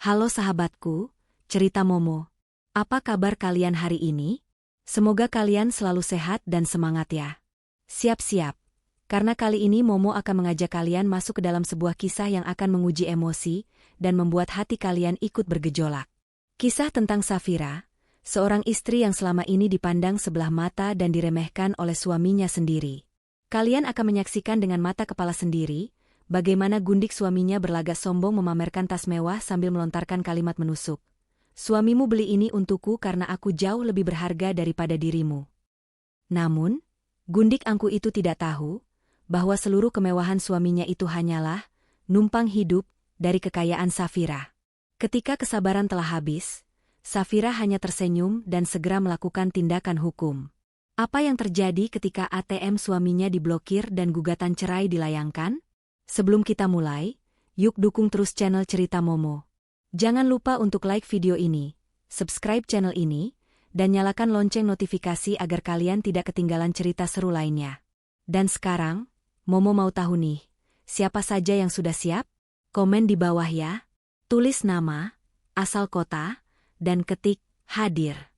Halo sahabatku, cerita Momo. Apa kabar kalian hari ini? Semoga kalian selalu sehat dan semangat ya. Siap-siap, karena kali ini Momo akan mengajak kalian masuk ke dalam sebuah kisah yang akan menguji emosi dan membuat hati kalian ikut bergejolak. Kisah tentang Safira, seorang istri yang selama ini dipandang sebelah mata dan diremehkan oleh suaminya sendiri. Kalian akan menyaksikan dengan mata kepala sendiri, bagaimana gundik suaminya berlagak sombong memamerkan tas mewah sambil melontarkan kalimat menusuk. Suamimu beli ini untukku karena aku jauh lebih berharga daripada dirimu. Namun, gundik angku itu tidak tahu bahwa seluruh kemewahan suaminya itu hanyalah numpang hidup dari kekayaan Safira. Ketika kesabaran telah habis, Safira hanya tersenyum dan segera melakukan tindakan hukum. Apa yang terjadi ketika ATM suaminya diblokir dan gugatan cerai dilayangkan? Sebelum kita mulai, yuk dukung terus channel Cerita Momo. Jangan lupa untuk like video ini, subscribe channel ini, dan nyalakan lonceng notifikasi agar kalian tidak ketinggalan cerita seru lainnya. Dan sekarang, Momo mau tahu nih, siapa saja yang sudah siap? Komen di bawah ya. Tulis nama, asal kota, dan ketik hadir.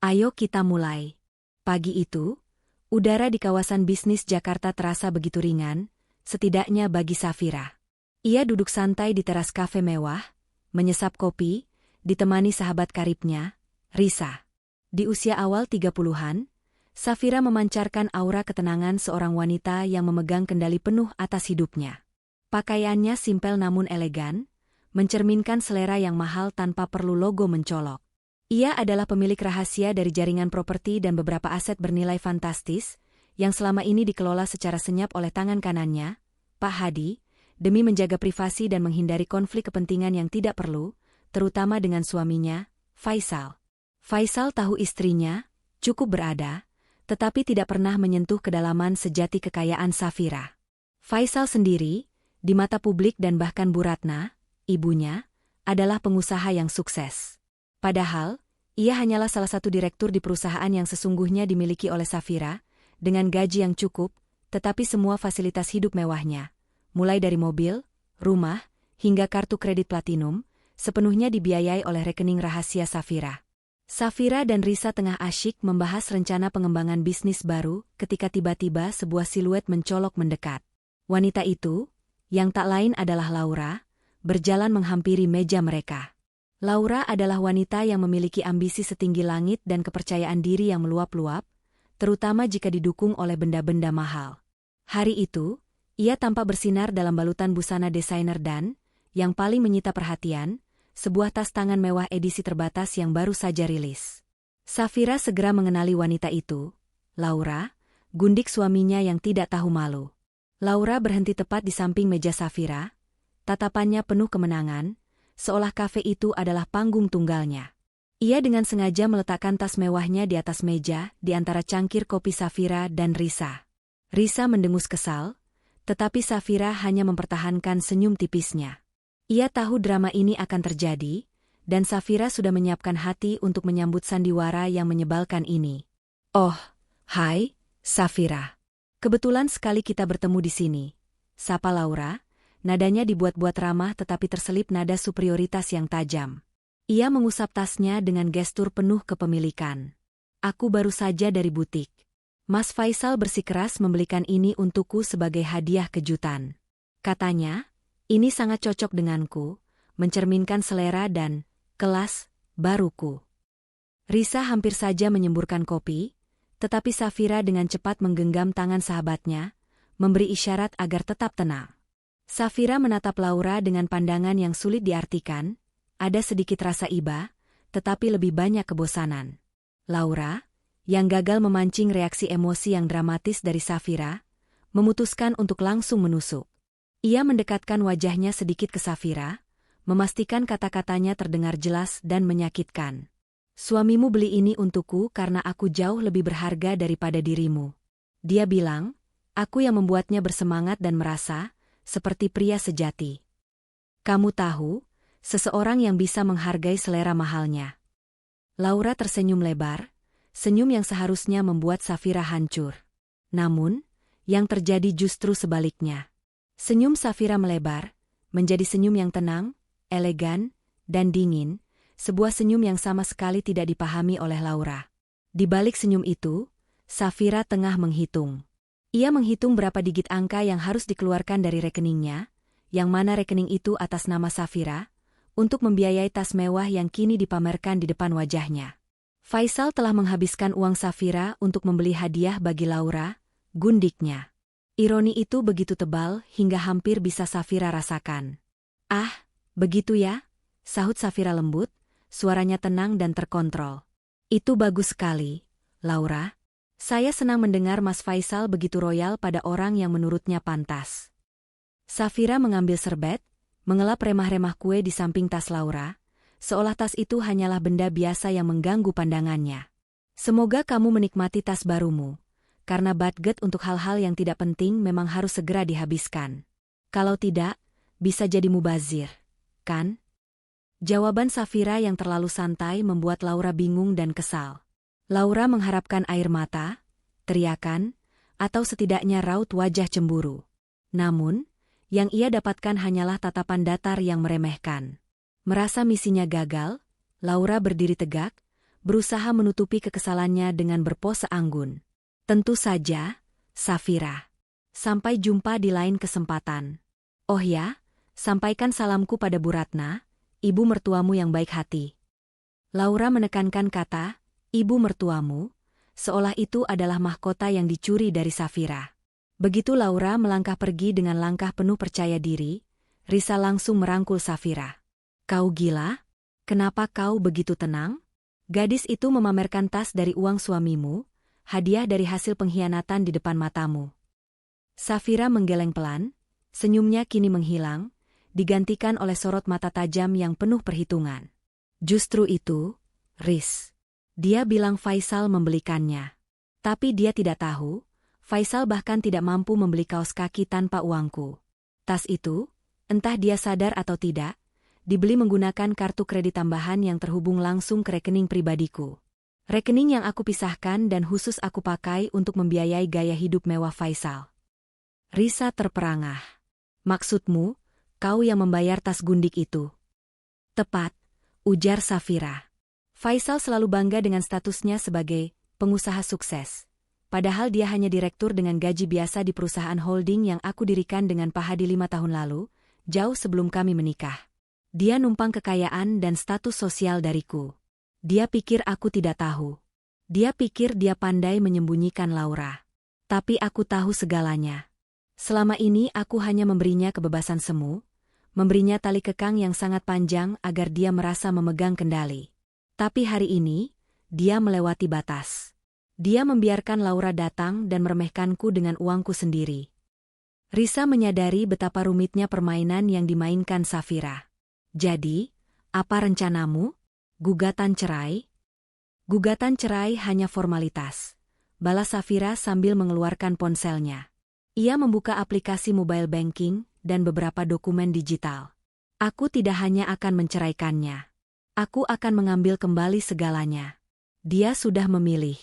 Ayo kita mulai. Pagi itu, udara di kawasan bisnis Jakarta terasa begitu ringan, setidaknya bagi Safira. Ia duduk santai di teras kafe mewah, menyesap kopi, ditemani sahabat karibnya, Risa. Di usia awal 30-an, Safira memancarkan aura ketenangan seorang wanita yang memegang kendali penuh atas hidupnya. Pakaiannya simpel namun elegan, mencerminkan selera yang mahal tanpa perlu logo mencolok. Ia adalah pemilik rahasia dari jaringan properti dan beberapa aset bernilai fantastis, yang selama ini dikelola secara senyap oleh tangan kanannya, Pak Hadi, demi menjaga privasi dan menghindari konflik kepentingan yang tidak perlu, terutama dengan suaminya, Faisal. Faisal tahu istrinya cukup berada, tetapi tidak pernah menyentuh kedalaman sejati kekayaan Safira. Faisal sendiri, di mata publik dan bahkan Bu Ratna, ibunya, adalah pengusaha yang sukses. Padahal, ia hanyalah salah satu direktur di perusahaan yang sesungguhnya dimiliki oleh Safira, dengan gaji yang cukup, tetapi semua fasilitas hidup mewahnya, mulai dari mobil, rumah, hingga kartu kredit platinum, sepenuhnya dibiayai oleh rekening rahasia Safira. Safira dan Risa tengah asyik membahas rencana pengembangan bisnis baru ketika tiba-tiba sebuah siluet mencolok mendekat. Wanita itu, yang tak lain adalah Laura, berjalan menghampiri meja mereka. Laura adalah wanita yang memiliki ambisi setinggi langit dan kepercayaan diri yang meluap-luap, terutama jika didukung oleh benda-benda mahal. Hari itu, ia tampak bersinar dalam balutan busana desainer dan, yang paling menyita perhatian, sebuah tas tangan mewah edisi terbatas yang baru saja rilis. Safira segera mengenali wanita itu, Laura, gundik suaminya yang tidak tahu malu. Laura berhenti tepat di samping meja Safira, tatapannya penuh kemenangan, seolah kafe itu adalah panggung tunggalnya. Ia dengan sengaja meletakkan tas mewahnya di atas meja di antara cangkir kopi Safira dan Risa. Risa mendengus kesal, tetapi Safira hanya mempertahankan senyum tipisnya. Ia tahu drama ini akan terjadi, dan Safira sudah menyiapkan hati untuk menyambut sandiwara yang menyebalkan ini. Oh, hai, Safira. Kebetulan sekali kita bertemu di sini. Sapa Laura, nadanya dibuat-buat ramah tetapi terselip nada superioritas yang tajam. Ia mengusap tasnya dengan gestur penuh kepemilikan. Aku baru saja dari butik. Mas Faisal bersikeras membelikan ini untukku sebagai hadiah kejutan. Katanya, ini sangat cocok denganku, mencerminkan selera dan kelas baruku. Risa hampir saja menyemburkan kopi, tetapi Safira dengan cepat menggenggam tangan sahabatnya, memberi isyarat agar tetap tenang. Safira menatap Laura dengan pandangan yang sulit diartikan, ada sedikit rasa iba, tetapi lebih banyak kebosanan. Laura, yang gagal memancing reaksi emosi yang dramatis dari Safira, memutuskan untuk langsung menusuk. Ia mendekatkan wajahnya sedikit ke Safira, memastikan kata-katanya terdengar jelas dan menyakitkan. Suamimu beli ini untukku karena aku jauh lebih berharga daripada dirimu. Dia bilang, aku yang membuatnya bersemangat dan merasa seperti pria sejati. Kamu tahu, seseorang yang bisa menghargai selera mahalnya. Laura tersenyum lebar, senyum yang seharusnya membuat Safira hancur. Namun, yang terjadi justru sebaliknya. Senyum Safira melebar, menjadi senyum yang tenang, elegan, dan dingin, sebuah senyum yang sama sekali tidak dipahami oleh Laura. Di balik senyum itu, Safira tengah menghitung. Ia menghitung berapa digit angka yang harus dikeluarkan dari rekeningnya, yang mana rekening itu atas nama Safira, untuk membiayai tas mewah yang kini dipamerkan di depan wajahnya. Faisal telah menghabiskan uang Safira untuk membeli hadiah bagi Laura, gundiknya. Ironi itu begitu tebal hingga hampir bisa Safira rasakan. "Ah, begitu ya?" sahut Safira lembut, suaranya tenang dan terkontrol. "Itu bagus sekali, Laura. Saya senang mendengar Mas Faisal begitu royal pada orang yang menurutnya pantas." Safira mengambil serbet, mengelap remah-remah kue di samping tas Laura, seolah tas itu hanyalah benda biasa yang mengganggu pandangannya. "Semoga kamu menikmati tas barumu, karena budget untuk hal-hal yang tidak penting memang harus segera dihabiskan. Kalau tidak, bisa jadi mubazir, kan?" Jawaban Safira yang terlalu santai membuat Laura bingung dan kesal. Laura mengharapkan air mata, teriakan, atau setidaknya raut wajah cemburu. Namun, yang ia dapatkan hanyalah tatapan datar yang meremehkan. Merasa misinya gagal, Laura berdiri tegak, berusaha menutupi kekesalannya dengan berpose anggun. "Tentu saja, Safira. Sampai jumpa di lain kesempatan. Oh ya, sampaikan salamku pada Bu Ratna, ibu mertuamu yang baik hati." Laura menekankan kata, "ibu mertuamu," seolah itu adalah mahkota yang dicuri dari Safira. Begitu Laura melangkah pergi dengan langkah penuh percaya diri, Risa langsung merangkul Safira. "Kau gila? Kenapa kau begitu tenang? Gadis itu memamerkan tas dari uang suamimu, hadiah dari hasil pengkhianatan di depan matamu." Safira menggeleng pelan, senyumnya kini menghilang, digantikan oleh sorot mata tajam yang penuh perhitungan. "Justru itu, Riz. Dia bilang Faisal membelikannya. Tapi dia tidak tahu, Faisal bahkan tidak mampu membeli kaos kaki tanpa uangku. Tas itu, entah dia sadar atau tidak, dibeli menggunakan kartu kredit tambahan yang terhubung langsung ke rekening pribadiku. Rekening yang aku pisahkan dan khusus aku pakai untuk membiayai gaya hidup mewah Faisal." Risa terperangah. "Maksudmu, kau yang membayar tas gundik itu?" "Tepat," ujar Safira. "Faisal selalu bangga dengan statusnya sebagai pengusaha sukses. Padahal dia hanya direktur dengan gaji biasa di perusahaan holding yang aku dirikan dengan Pak Hadi 5 tahun lalu, jauh sebelum kami menikah. Dia numpang kekayaan dan status sosial dariku. Dia pikir aku tidak tahu. Dia pikir dia pandai menyembunyikan Laura. Tapi aku tahu segalanya. Selama ini aku hanya memberinya kebebasan semu, memberinya tali kekang yang sangat panjang agar dia merasa memegang kendali. Tapi hari ini, dia melewati batas. Dia membiarkan Laura datang dan meremehkanku dengan uangku sendiri." Risa menyadari betapa rumitnya permainan yang dimainkan Safira. "Jadi, apa rencanamu? Gugatan cerai?" "Gugatan cerai hanya formalitas," balas Safira sambil mengeluarkan ponselnya. Ia membuka aplikasi mobile banking dan beberapa dokumen digital. "Aku tidak hanya akan menceraikannya. Aku akan mengambil kembali segalanya. Dia sudah memilih.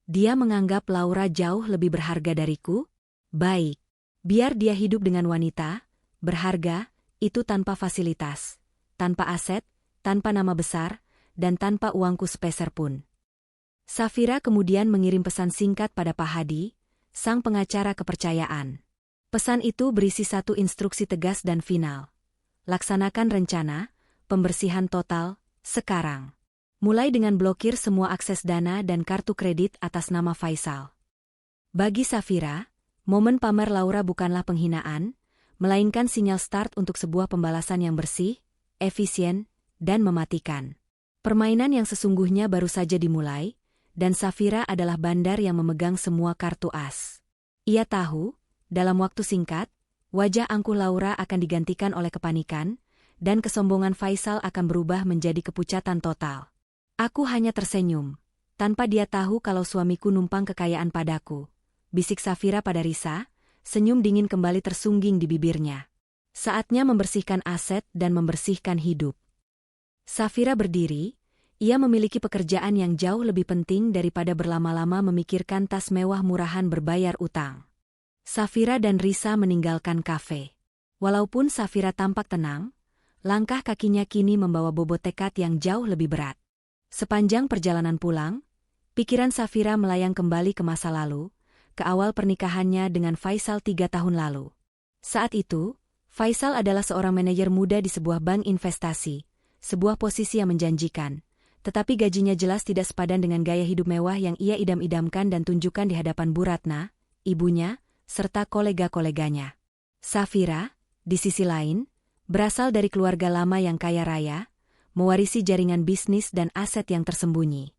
Dia menganggap Laura jauh lebih berharga dariku? Baik. Biar dia hidup dengan wanita, berharga, itu tanpa fasilitas, tanpa aset, tanpa nama besar, dan tanpa uangku sepeser pun." Safira kemudian mengirim pesan singkat pada Pak Hadi, sang pengacara kepercayaan. Pesan itu berisi satu instruksi tegas dan final. "Laksanakan rencana pembersihan total sekarang. Mulai dengan blokir semua akses dana dan kartu kredit atas nama Faisal." Bagi Safira, momen pamer Laura bukanlah penghinaan, melainkan sinyal start untuk sebuah pembalasan yang bersih, efisien, dan mematikan. Permainan yang sesungguhnya baru saja dimulai, dan Safira adalah bandar yang memegang semua kartu as. Ia tahu, dalam waktu singkat, wajah angkuh Laura akan digantikan oleh kepanikan, dan kesombongan Faisal akan berubah menjadi kepucatan total. "Aku hanya tersenyum, tanpa dia tahu kalau suamiku numpang kekayaan padaku," bisik Safira pada Risa, senyum dingin kembali tersungging di bibirnya. Saatnya membersihkan aset dan membersihkan hidup. Safira berdiri, ia memiliki pekerjaan yang jauh lebih penting daripada berlama-lama memikirkan tas mewah murahan berbayar utang. Safira dan Risa meninggalkan kafe. Walaupun Safira tampak tenang, Langkah kakinya kini membawa bobot tekad yang jauh lebih berat. Sepanjang perjalanan pulang, pikiran Safira melayang kembali ke masa lalu, ke awal pernikahannya dengan Faisal 3 tahun lalu. Saat itu, Faisal adalah seorang manajer muda di sebuah bank investasi, sebuah posisi yang menjanjikan, tetapi gajinya jelas tidak sepadan dengan gaya hidup mewah yang ia idam-idamkan dan tunjukkan di hadapan Bu Ratna, ibunya, serta kolega-koleganya. Safira, di sisi lain, berasal dari keluarga lama yang kaya raya, mewarisi jaringan bisnis dan aset yang tersembunyi.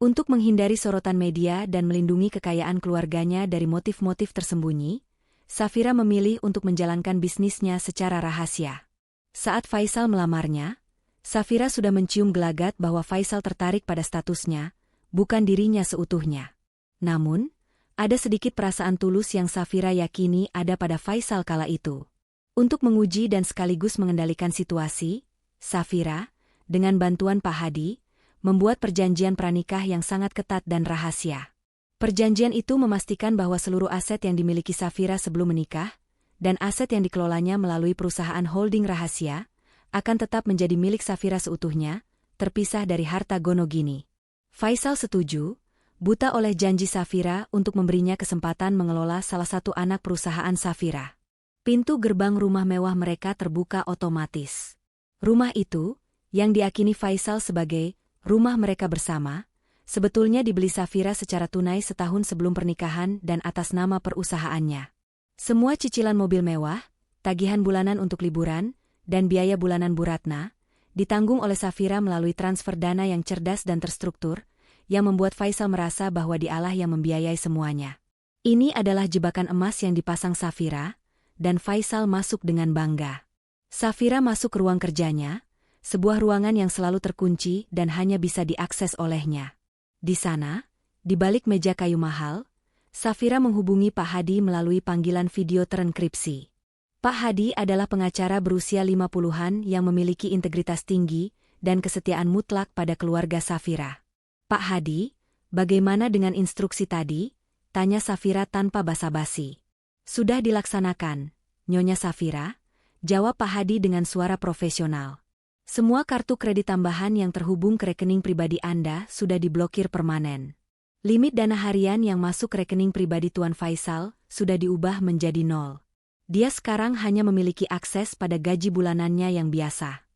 Untuk menghindari sorotan media dan melindungi kekayaan keluarganya dari motif-motif tersembunyi, Safira memilih untuk menjalankan bisnisnya secara rahasia. Saat Faisal melamarnya, Safira sudah mencium gelagat bahwa Faisal tertarik pada statusnya, bukan dirinya seutuhnya. Namun, ada sedikit perasaan tulus yang Safira yakini ada pada Faisal kala itu. Untuk menguji dan sekaligus mengendalikan situasi, Safira, dengan bantuan Pak Hadi, membuat perjanjian pranikah yang sangat ketat dan rahasia. Perjanjian itu memastikan bahwa seluruh aset yang dimiliki Safira sebelum menikah, dan aset yang dikelolanya melalui perusahaan holding rahasia, akan tetap menjadi milik Safira seutuhnya, terpisah dari harta Gonogini. Faisal setuju, buta oleh janji Safira untuk memberinya kesempatan mengelola salah satu anak perusahaan Safira. Pintu gerbang rumah mewah mereka terbuka otomatis. Rumah itu, yang diakini Faisal sebagai rumah mereka bersama, sebetulnya dibeli Safira secara tunai setahun sebelum pernikahan dan atas nama perusahaannya. Semua cicilan mobil mewah, tagihan bulanan untuk liburan, dan biaya bulanan Bu Ratna, ditanggung oleh Safira melalui transfer dana yang cerdas dan terstruktur, yang membuat Faisal merasa bahwa dialah yang membiayai semuanya. Ini adalah jebakan emas yang dipasang Safira, dan Faisal masuk dengan bangga. Safira masuk ke ruang kerjanya, sebuah ruangan yang selalu terkunci dan hanya bisa diakses olehnya. Di sana, di balik meja kayu mahal, Safira menghubungi Pak Hadi melalui panggilan video terenkripsi. Pak Hadi adalah pengacara berusia 50-an yang memiliki integritas tinggi dan kesetiaan mutlak pada keluarga Safira. Pak Hadi, bagaimana dengan instruksi tadi? Tanya Safira tanpa basa-basi. Sudah dilaksanakan, Nyonya Safira, jawab Pak Hadi dengan suara profesional. Semua kartu kredit tambahan yang terhubung ke rekening pribadi Anda sudah diblokir permanen. Limit dana harian yang masuk ke rekening pribadi Tuan Faisal sudah diubah menjadi 0. Dia sekarang hanya memiliki akses pada gaji bulanannya yang biasa.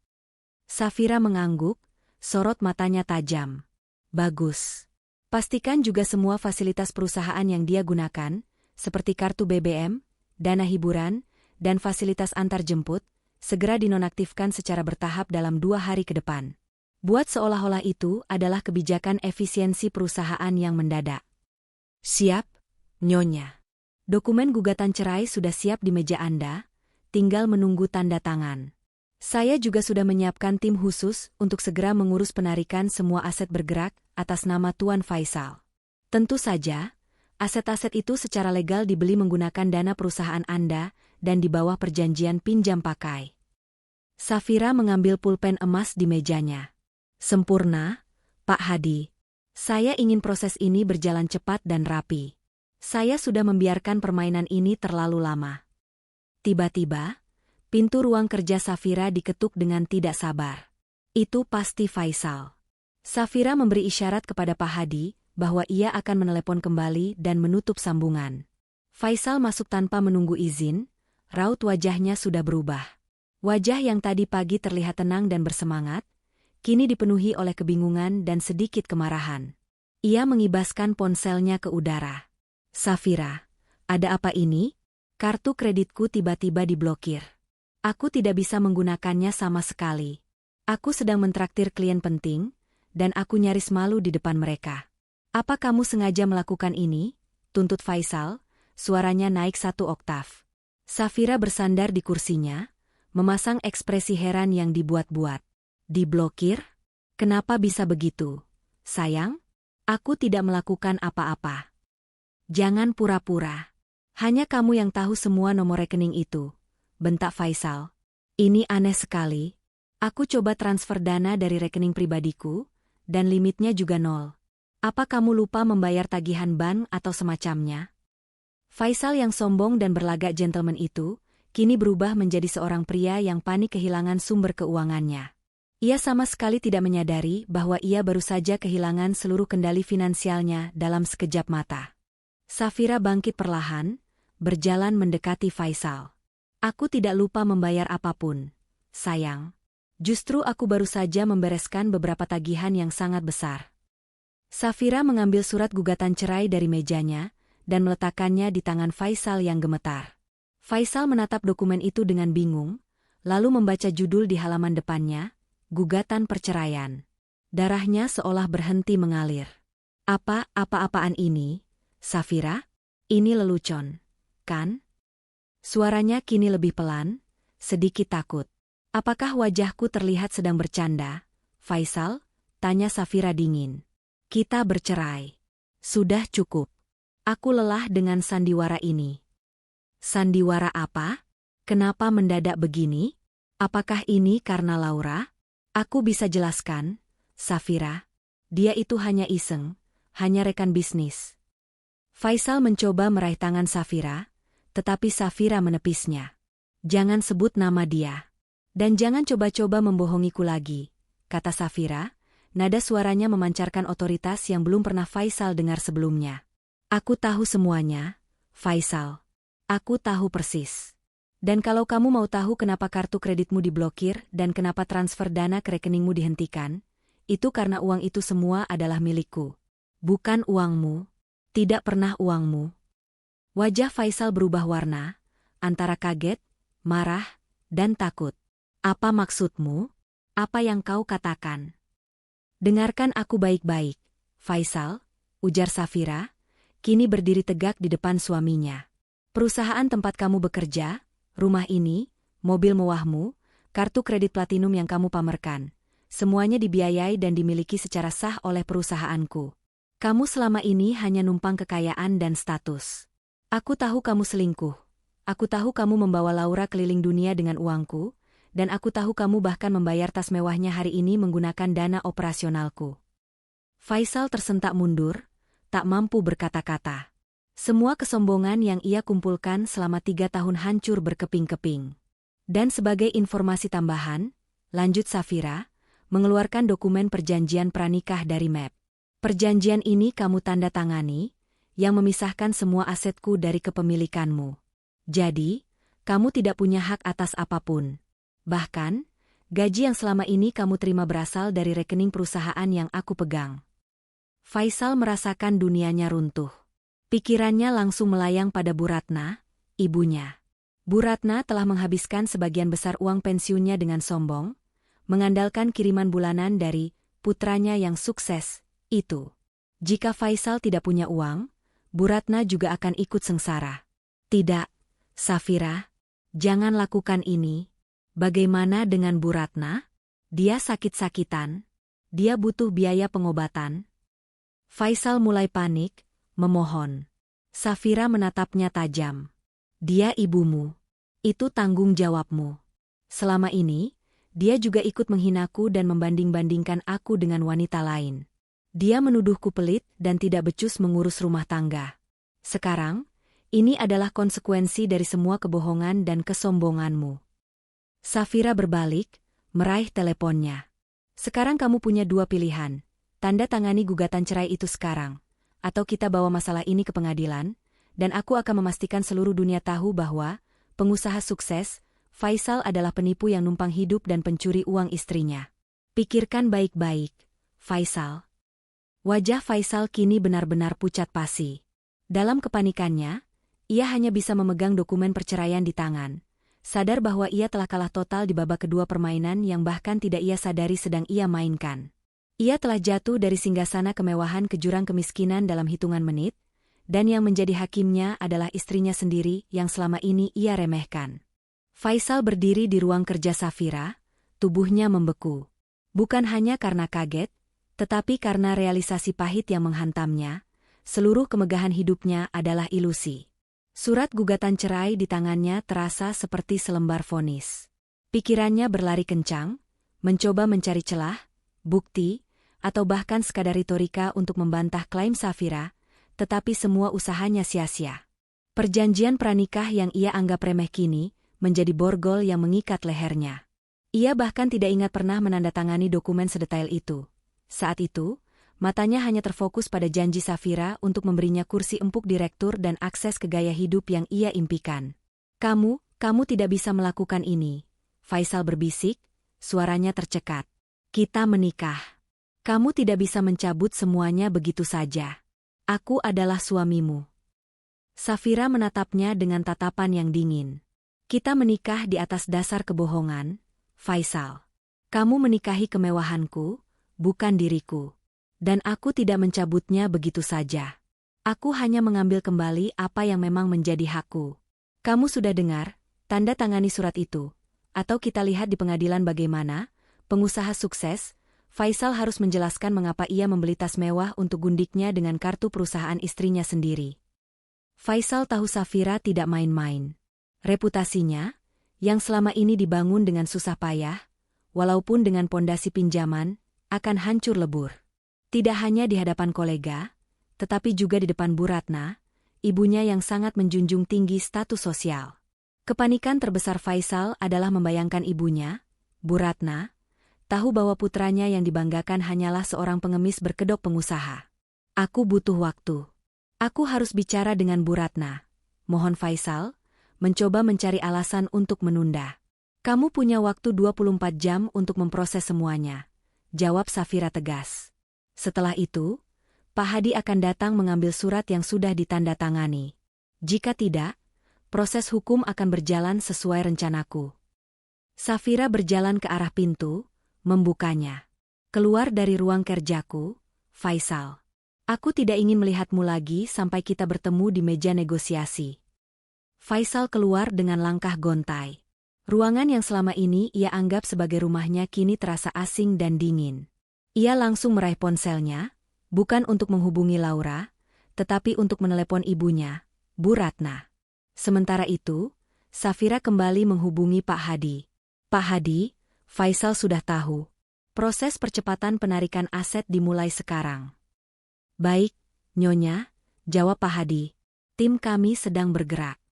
Safira mengangguk, sorot matanya tajam. Bagus. Pastikan juga semua fasilitas perusahaan yang dia gunakan, seperti kartu BBM, dana hiburan, dan fasilitas antar jemput, segera dinonaktifkan secara bertahap dalam 2 hari ke depan. Buat seolah-olah itu adalah kebijakan efisiensi perusahaan yang mendadak. Siap, Nyonya. Dokumen gugatan cerai sudah siap di meja Anda, tinggal menunggu tanda tangan. Saya juga sudah menyiapkan tim khusus untuk segera mengurus penarikan semua aset bergerak atas nama Tuan Faisal. Tentu saja, aset-aset itu secara legal dibeli menggunakan dana perusahaan Anda dan di bawah perjanjian pinjam pakai. Safira mengambil pulpen emas di mejanya. Sempurna, Pak Hadi. Saya ingin proses ini berjalan cepat dan rapi. Saya sudah membiarkan permainan ini terlalu lama. Tiba-tiba, pintu ruang kerja Safira diketuk dengan tidak sabar. Itu pasti Faisal. Safira memberi isyarat kepada Pak Hadi bahwa ia akan menelepon kembali dan menutup sambungan. Faisal masuk tanpa menunggu izin, raut wajahnya sudah berubah. Wajah yang tadi pagi terlihat tenang dan bersemangat, kini dipenuhi oleh kebingungan dan sedikit kemarahan. Ia mengibaskan ponselnya ke udara. Safira, ada apa ini? Kartu kreditku tiba-tiba diblokir. Aku tidak bisa menggunakannya sama sekali. Aku sedang mentraktir klien penting, dan aku nyaris malu di depan mereka. Apa kamu sengaja melakukan ini? Tuntut Faisal, suaranya naik 1 oktav. Safira bersandar di kursinya, memasang ekspresi heran yang dibuat-buat. Diblokir? Kenapa bisa begitu? Sayang, aku tidak melakukan apa-apa. Jangan pura-pura. Hanya kamu yang tahu semua nomor rekening itu, bentak Faisal. Ini aneh sekali. Aku coba transfer dana dari rekening pribadiku, dan limitnya juga 0. Apa kamu lupa membayar tagihan ban atau semacamnya? Faisal yang sombong dan berlagak gentleman itu, kini berubah menjadi seorang pria yang panik kehilangan sumber keuangannya. Ia sama sekali tidak menyadari bahwa ia baru saja kehilangan seluruh kendali finansialnya dalam sekejap mata. Safira bangkit perlahan, berjalan mendekati Faisal. Aku tidak lupa membayar apapun, sayang. Justru aku baru saja membereskan beberapa tagihan yang sangat besar. Safira mengambil surat gugatan cerai dari mejanya dan meletakkannya di tangan Faisal yang gemetar. Faisal menatap dokumen itu dengan bingung, lalu membaca judul di halaman depannya, Gugatan Perceraian. Darahnya seolah berhenti mengalir. Apa-apaan ini, Safira? Ini lelucon, kan? Suaranya kini lebih pelan, sedikit takut. Apakah wajahku terlihat sedang bercanda, Faisal? Tanya Safira dingin. Kita bercerai. Sudah cukup. Aku lelah dengan sandiwara ini. Sandiwara apa? Kenapa mendadak begini? Apakah ini karena Laura? Aku bisa jelaskan, Safira. Dia itu hanya iseng, hanya rekan bisnis. Faisal mencoba meraih tangan Safira, tetapi Safira menepisnya. Jangan sebut nama dia. Dan jangan coba-coba membohongiku lagi, kata Safira, nada suaranya memancarkan otoritas yang belum pernah Faisal dengar sebelumnya. Aku tahu semuanya, Faisal. Aku tahu persis. Dan kalau kamu mau tahu kenapa kartu kreditmu diblokir dan kenapa transfer dana ke rekeningmu dihentikan, itu karena uang itu semua adalah milikku. Bukan uangmu. Tidak pernah uangmu. Wajah Faisal berubah warna, antara kaget, marah, dan takut. Apa maksudmu? Apa yang kau katakan? Dengarkan aku baik-baik, Faisal, ujar Safira, kini berdiri tegak di depan suaminya. Perusahaan tempat kamu bekerja, rumah ini, mobil mewahmu, kartu kredit platinum yang kamu pamerkan, semuanya dibiayai dan dimiliki secara sah oleh perusahaanku. Kamu selama ini hanya numpang kekayaan dan status. Aku tahu kamu selingkuh. Aku tahu kamu membawa Laura keliling dunia dengan uangku, dan aku tahu kamu bahkan membayar tas mewahnya hari ini menggunakan dana operasionalku. Faisal tersentak mundur, tak mampu berkata-kata. Semua kesombongan yang ia kumpulkan selama 3 tahun hancur berkeping-keping. Dan sebagai informasi tambahan, lanjut Safira, mengeluarkan dokumen perjanjian pranikah dari MEP. Perjanjian ini kamu tanda tangani, yang memisahkan semua asetku dari kepemilikanmu. Jadi, kamu tidak punya hak atas apapun. Bahkan, gaji yang selama ini kamu terima berasal dari rekening perusahaan yang aku pegang. Faisal merasakan dunianya runtuh. Pikirannya langsung melayang pada Bu Ratna, ibunya. Bu Ratna telah menghabiskan sebagian besar uang pensiunnya dengan sombong, mengandalkan kiriman bulanan dari putranya yang sukses, itu. Jika Faisal tidak punya uang, Bu Ratna juga akan ikut sengsara. Tidak, Safira, jangan lakukan ini. Bagaimana dengan Bu Ratna? Dia sakit-sakitan. Dia butuh biaya pengobatan. Faisal mulai panik, memohon. Safira menatapnya tajam. Dia ibumu. Itu tanggung jawabmu. Selama ini, dia juga ikut menghinaku dan membanding-bandingkan aku dengan wanita lain. Dia menuduhku pelit dan tidak becus mengurus rumah tangga. Sekarang, ini adalah konsekuensi dari semua kebohongan dan kesombonganmu. Safira berbalik, meraih teleponnya. Sekarang kamu punya 2 pilihan. Tanda tangani gugatan cerai itu sekarang. Atau kita bawa masalah ini ke pengadilan, dan aku akan memastikan seluruh dunia tahu bahwa pengusaha sukses, Faisal adalah penipu yang numpang hidup dan pencuri uang istrinya. Pikirkan baik-baik, Faisal. Wajah Faisal kini benar-benar pucat pasi. Dalam kepanikannya, ia hanya bisa memegang dokumen perceraian di tangan, sadar bahwa ia telah kalah total di babak kedua permainan yang bahkan tidak ia sadari sedang ia mainkan. Ia telah jatuh dari singgasana kemewahan ke jurang kemiskinan dalam hitungan menit, dan yang menjadi hakimnya adalah istrinya sendiri yang selama ini ia remehkan. Faisal berdiri di ruang kerja Safira, tubuhnya membeku. Bukan hanya karena kaget, tetapi karena realisasi pahit yang menghantamnya, seluruh kemegahan hidupnya adalah ilusi. Surat gugatan cerai di tangannya terasa seperti selembar vonis. Pikirannya berlari kencang, mencoba mencari celah, bukti, atau bahkan sekadar retorika untuk membantah klaim Safira, tetapi semua usahanya sia-sia. Perjanjian pranikah yang ia anggap remeh kini menjadi borgol yang mengikat lehernya. Ia bahkan tidak ingat pernah menandatangani dokumen sedetail itu. Saat itu, matanya hanya terfokus pada janji Safira untuk memberinya kursi empuk direktur dan akses ke gaya hidup yang ia impikan. Kamu tidak bisa melakukan ini, Faisal berbisik, suaranya tercekat. Kita menikah. Kamu tidak bisa mencabut semuanya begitu saja. Aku adalah suamimu. Safira menatapnya dengan tatapan yang dingin. Kita menikah di atas dasar kebohongan, Faisal. Kamu menikahi kemewahanku, bukan diriku. Dan aku tidak mencabutnya begitu saja. Aku hanya mengambil kembali apa yang memang menjadi hakku. Kamu sudah dengar, tanda tangani surat itu. Atau kita lihat di pengadilan bagaimana, pengusaha sukses, Faisal harus menjelaskan mengapa ia membeli tas mewah untuk gundiknya dengan kartu perusahaan istrinya sendiri. Faisal tahu Safira tidak main-main. Reputasinya, yang selama ini dibangun dengan susah payah, walaupun dengan pondasi pinjaman, akan hancur lebur. Tidak hanya di hadapan kolega, tetapi juga di depan Bu Ratna, ibunya yang sangat menjunjung tinggi status sosial. Kepanikan terbesar Faisal adalah membayangkan ibunya, Bu Ratna, tahu bahwa putranya yang dibanggakan hanyalah seorang pengemis berkedok pengusaha. Aku butuh waktu. Aku harus bicara dengan Bu Ratna. Mohon Faisal, mencoba mencari alasan untuk menunda. Kamu punya waktu 24 jam untuk memproses semuanya, jawab Safira tegas. Setelah itu, Pak Hadi akan datang mengambil surat yang sudah ditandatangani. Jika tidak, proses hukum akan berjalan sesuai rencanaku. Safira berjalan ke arah pintu, membukanya. Keluar dari ruang kerjaku, Faisal. Aku tidak ingin melihatmu lagi sampai kita bertemu di meja negosiasi. Faisal keluar dengan langkah gontai. Ruangan yang selama ini ia anggap sebagai rumahnya kini terasa asing dan dingin. Ia langsung meraih ponselnya, bukan untuk menghubungi Laura, tetapi untuk menelepon ibunya, Bu Ratna. Sementara itu, Safira kembali menghubungi Pak Hadi. Pak Hadi, Faisal sudah tahu. Proses percepatan penarikan aset dimulai sekarang. Baik, Nyonya, jawab Pak Hadi. Tim kami sedang bergerak.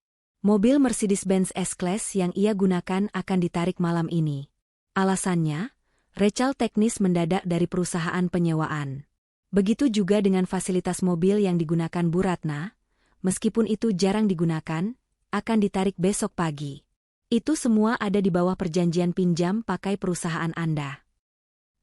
Mobil Mercedes-Benz S-Class yang ia gunakan akan ditarik malam ini. Alasannya, recal teknis mendadak dari perusahaan penyewaan. Begitu juga dengan fasilitas mobil yang digunakan Bu Ratna, meskipun itu jarang digunakan, akan ditarik besok pagi. Itu semua ada di bawah perjanjian pinjam pakai perusahaan Anda.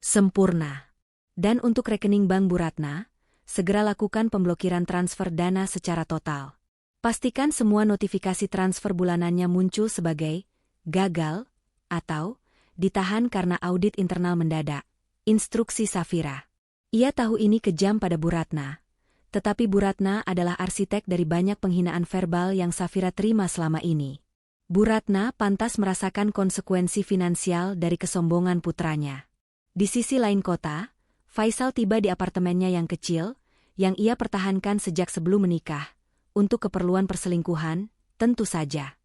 Sempurna. Dan untuk rekening Bank Bu Ratna, segera lakukan pemblokiran transfer dana secara total. Pastikan semua notifikasi transfer bulanannya muncul sebagai gagal atau ditahan karena audit internal mendadak. Instruksi Safira. Ia tahu ini kejam pada Bu Ratna. Tetapi Bu Ratna adalah arsitek dari banyak penghinaan verbal yang Safira terima selama ini. Bu Ratna pantas merasakan konsekuensi finansial dari kesombongan putranya. Di sisi lain kota, Faisal tiba di apartemennya yang kecil, yang ia pertahankan sejak sebelum menikah, untuk keperluan perselingkuhan, tentu saja.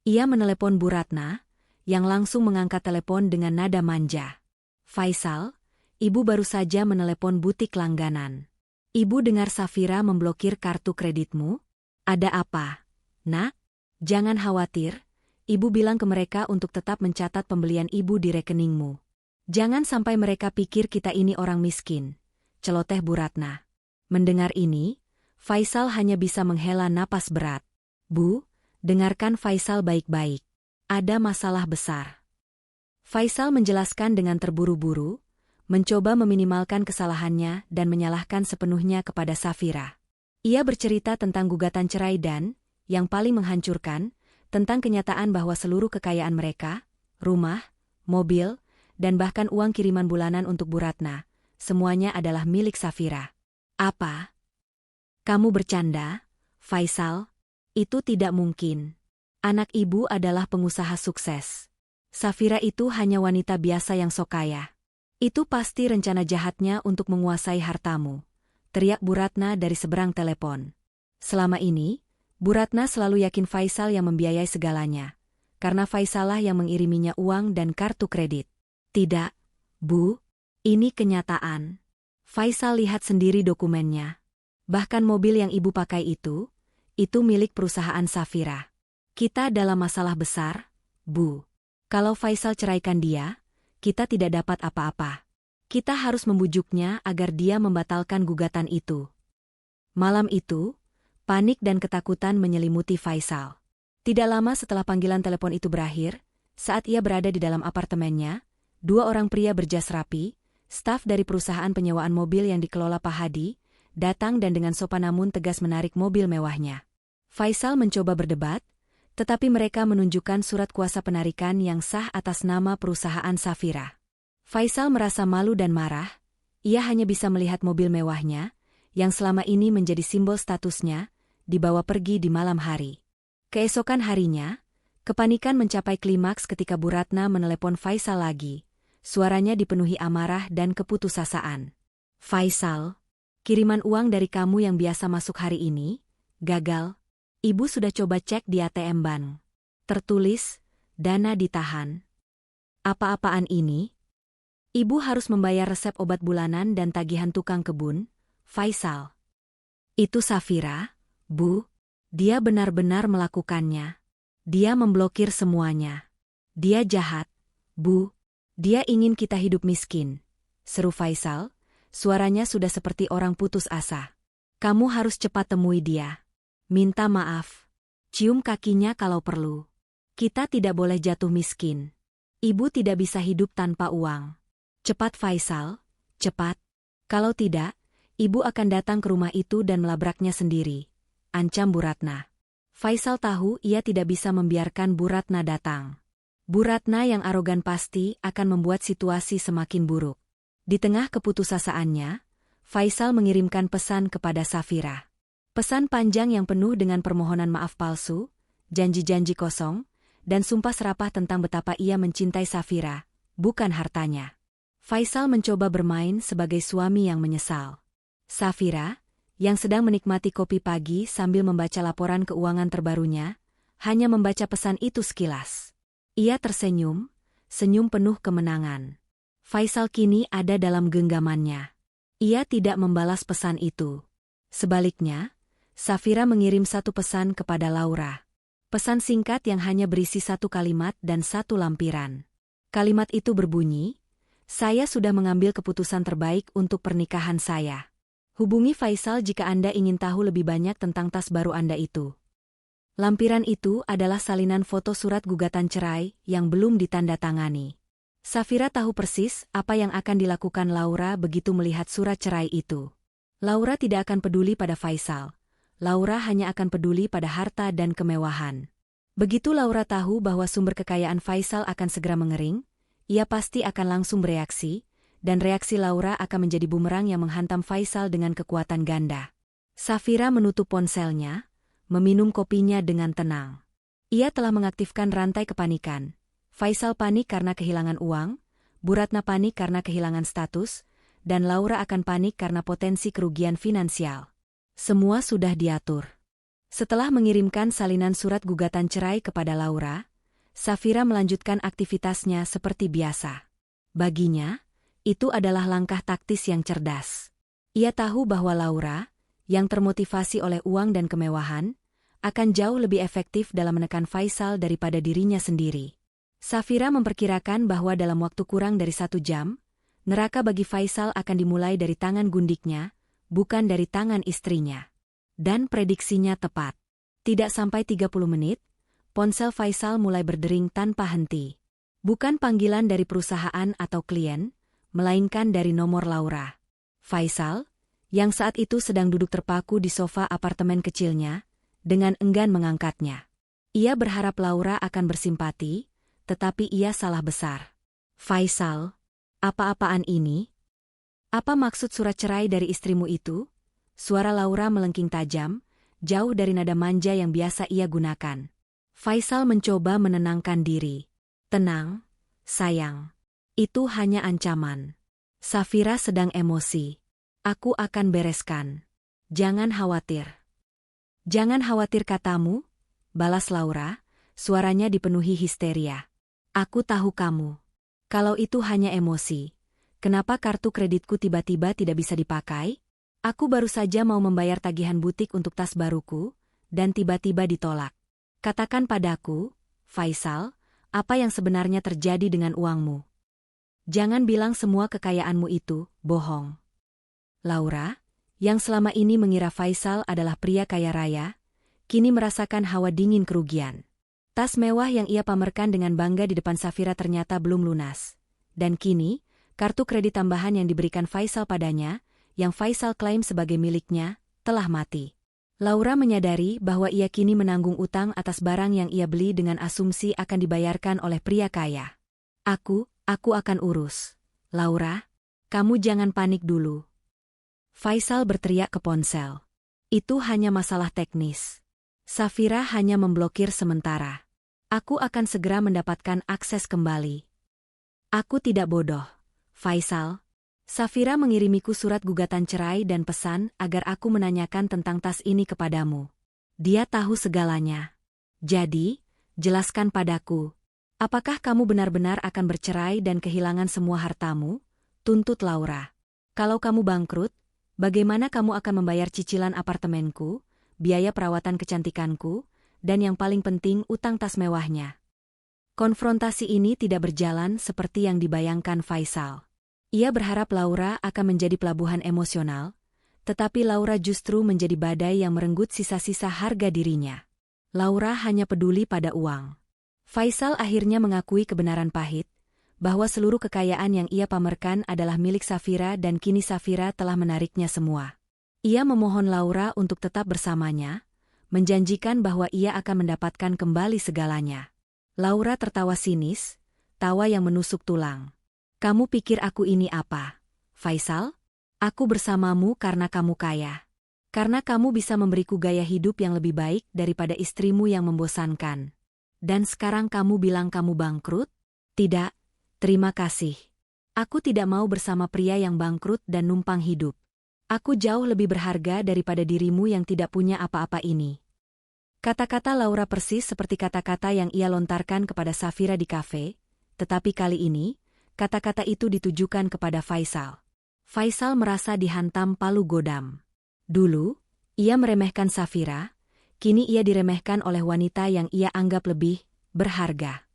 Ia menelepon Bu Ratna, yang langsung mengangkat telepon dengan nada manja. Faisal, ibu baru saja menelepon butik langganan. Ibu dengar Safira memblokir kartu kreditmu? Ada apa? Nak, jangan khawatir, ibu bilang ke mereka untuk tetap mencatat pembelian ibu di rekeningmu. Jangan sampai mereka pikir kita ini orang miskin, celoteh Bu Ratna. Mendengar ini, Faisal hanya bisa menghela napas berat. Bu, dengarkan Faisal baik-baik. Ada masalah besar. Faisal menjelaskan dengan terburu-buru, mencoba meminimalkan kesalahannya dan menyalahkan sepenuhnya kepada Safira. Ia bercerita tentang gugatan cerai dan, yang paling menghancurkan, tentang kenyataan bahwa seluruh kekayaan mereka, rumah, mobil, dan bahkan uang kiriman bulanan untuk Bu Ratna, semuanya adalah milik Safira. Apa? Kamu bercanda, Faisal? Itu tidak mungkin. Anak ibu adalah pengusaha sukses. Safira itu hanya wanita biasa yang sok kaya. Itu pasti rencana jahatnya untuk menguasai hartamu, teriak Bu Ratna dari seberang telepon. Selama ini, Bu Ratna selalu yakin Faisal yang membiayai segalanya, karena Faisal lah yang mengiriminya uang dan kartu kredit. Tidak, Bu, ini kenyataan. Faisal lihat sendiri dokumennya. Bahkan mobil yang ibu pakai itu milik perusahaan Safira. Kita dalam masalah besar, Bu. Kalau Faisal ceraikan dia, kita tidak dapat apa-apa. Kita harus membujuknya agar dia membatalkan gugatan itu. Malam itu, panik dan ketakutan menyelimuti Faisal. Tidak lama setelah panggilan telepon itu berakhir, saat ia berada di dalam apartemennya, dua orang pria berjas rapi, staf dari perusahaan penyewaan mobil yang dikelola Pak Hadi, datang dan dengan sopan namun tegas menarik mobil mewahnya. Faisal mencoba berdebat, tetapi mereka menunjukkan surat kuasa penarikan yang sah atas nama perusahaan Safira. Faisal merasa malu dan marah, ia hanya bisa melihat mobil mewahnya, yang selama ini menjadi simbol statusnya, dibawa pergi di malam hari. Keesokan harinya, kepanikan mencapai klimaks ketika Bu Ratna menelepon Faisal lagi. Suaranya dipenuhi amarah dan keputusasaan. Faisal, kiriman uang dari kamu yang biasa masuk hari ini, gagal. Ibu sudah coba cek di ATM bank. Tertulis, dana ditahan. Apa-apaan ini? Ibu harus membayar resep obat bulanan dan tagihan tukang kebun, Faisal. Itu Safira, Bu. Dia benar-benar melakukannya. Dia memblokir semuanya. Dia jahat, Bu. Dia ingin kita hidup miskin. Seru Faisal, suaranya sudah seperti orang putus asa. Kamu harus cepat temui dia. Minta maaf. Cium kakinya kalau perlu. Kita tidak boleh jatuh miskin. Ibu tidak bisa hidup tanpa uang. Cepat Faisal, cepat. Kalau tidak, ibu akan datang ke rumah itu dan melabraknya sendiri. Ancam Bu Ratna. Faisal tahu ia tidak bisa membiarkan Bu Ratna datang. Bu Ratna yang arogan pasti akan membuat situasi semakin buruk. Di tengah keputusasaannya, Faisal mengirimkan pesan kepada Safira. Pesan panjang yang penuh dengan permohonan maaf palsu, janji-janji kosong, dan sumpah serapah tentang betapa ia mencintai Safira, bukan hartanya. Faisal mencoba bermain sebagai suami yang menyesal. Safira, yang sedang menikmati kopi pagi sambil membaca laporan keuangan terbarunya, hanya membaca pesan itu sekilas. Ia tersenyum, senyum penuh kemenangan. Faisal kini ada dalam genggamannya. Ia tidak membalas pesan itu. Sebaliknya, Safira mengirim satu pesan kepada Laura. Pesan singkat yang hanya berisi satu kalimat dan satu lampiran. Kalimat itu berbunyi, "Saya sudah mengambil keputusan terbaik untuk pernikahan saya. Hubungi Faisal jika Anda ingin tahu lebih banyak tentang tas baru Anda itu." Lampiran itu adalah salinan foto surat gugatan cerai yang belum ditandatangani. Safira tahu persis apa yang akan dilakukan Laura begitu melihat surat cerai itu. Laura tidak akan peduli pada Faisal. Laura hanya akan peduli pada harta dan kemewahan. Begitu Laura tahu bahwa sumber kekayaan Faisal akan segera mengering, ia pasti akan langsung bereaksi, dan reaksi Laura akan menjadi bumerang yang menghantam Faisal dengan kekuatan ganda. Safira menutup ponselnya, meminum kopinya dengan tenang. Ia telah mengaktifkan rantai kepanikan. Faisal panik karena kehilangan uang, Bu Ratna panik karena kehilangan status, dan Laura akan panik karena potensi kerugian finansial. Semua sudah diatur. Setelah mengirimkan salinan surat gugatan cerai kepada Laura, Safira melanjutkan aktivitasnya seperti biasa. Baginya, itu adalah langkah taktis yang cerdas. Ia tahu bahwa Laura, yang termotivasi oleh uang dan kemewahan, akan jauh lebih efektif dalam menekan Faisal daripada dirinya sendiri. Safira memperkirakan bahwa dalam waktu kurang dari 1 jam, neraka bagi Faisal akan dimulai dari tangan gundiknya, bukan dari tangan istrinya. Dan prediksinya tepat. Tidak sampai 30 menit, ponsel Faisal mulai berdering tanpa henti. Bukan panggilan dari perusahaan atau klien, melainkan dari nomor Laura. Faisal, yang saat itu sedang duduk terpaku di sofa apartemen kecilnya, dengan enggan mengangkatnya. Ia berharap Laura akan bersimpati, tetapi ia salah besar. Faisal, apa-apaan ini? Apa maksud surat cerai dari istrimu itu? Suara Laura melengking tajam, jauh dari nada manja yang biasa ia gunakan. Faisal mencoba menenangkan diri. Tenang, sayang. Itu hanya ancaman. Safira sedang emosi. Aku akan bereskan. Jangan khawatir. Jangan khawatir katamu, balas Laura, suaranya dipenuhi histeria. Aku tahu kamu. Kalau itu hanya emosi, kenapa kartu kreditku tiba-tiba tidak bisa dipakai? Aku baru saja mau membayar tagihan butik untuk tas baruku, dan tiba-tiba ditolak. Katakan padaku, Faisal, apa yang sebenarnya terjadi dengan uangmu? Jangan bilang semua kekayaanmu itu bohong. Laura, yang selama ini mengira Faisal adalah pria kaya raya, kini merasakan hawa dingin kerugian. Tas mewah yang ia pamerkan dengan bangga di depan Safira ternyata belum lunas. Dan kini, kartu kredit tambahan yang diberikan Faisal padanya, yang Faisal klaim sebagai miliknya, telah mati. Laura menyadari bahwa ia kini menanggung utang atas barang yang ia beli dengan asumsi akan dibayarkan oleh pria kaya. Aku akan urus. Laura, kamu jangan panik dulu. Faisal berteriak ke ponsel. Itu hanya masalah teknis. Safira hanya memblokir sementara. Aku akan segera mendapatkan akses kembali. Aku tidak bodoh, Faisal. Safira mengirimiku surat gugatan cerai dan pesan agar aku menanyakan tentang tas ini kepadamu. Dia tahu segalanya. Jadi, jelaskan padaku. Apakah kamu benar-benar akan bercerai dan kehilangan semua hartamu? Tuntut Laura. Kalau kamu bangkrut, bagaimana kamu akan membayar cicilan apartemenku, biaya perawatan kecantikanku, dan yang paling penting utang tas mewahnya? Konfrontasi ini tidak berjalan seperti yang dibayangkan Faisal. Ia berharap Laura akan menjadi pelabuhan emosional, tetapi Laura justru menjadi badai yang merenggut sisa-sisa harga dirinya. Laura hanya peduli pada uang. Faisal akhirnya mengakui kebenaran pahit, bahwa seluruh kekayaan yang ia pamerkan adalah milik Safira dan kini Safira telah menariknya semua. Ia memohon Laura untuk tetap bersamanya, menjanjikan bahwa ia akan mendapatkan kembali segalanya. Laura tertawa sinis, tawa yang menusuk tulang. Kamu pikir aku ini apa, Faisal? Aku bersamamu karena kamu kaya. Karena kamu bisa memberiku gaya hidup yang lebih baik daripada istrimu yang membosankan. Dan sekarang kamu bilang kamu bangkrut? Tidak, terima kasih. Aku tidak mau bersama pria yang bangkrut dan numpang hidup. Aku jauh lebih berharga daripada dirimu yang tidak punya apa-apa ini. Kata-kata Laura persis seperti kata-kata yang ia lontarkan kepada Safira di kafe, tetapi kali ini, kata-kata itu ditujukan kepada Faisal. Faisal merasa dihantam palu godam. Dulu, ia meremehkan Safira, kini ia diremehkan oleh wanita yang ia anggap lebih berharga.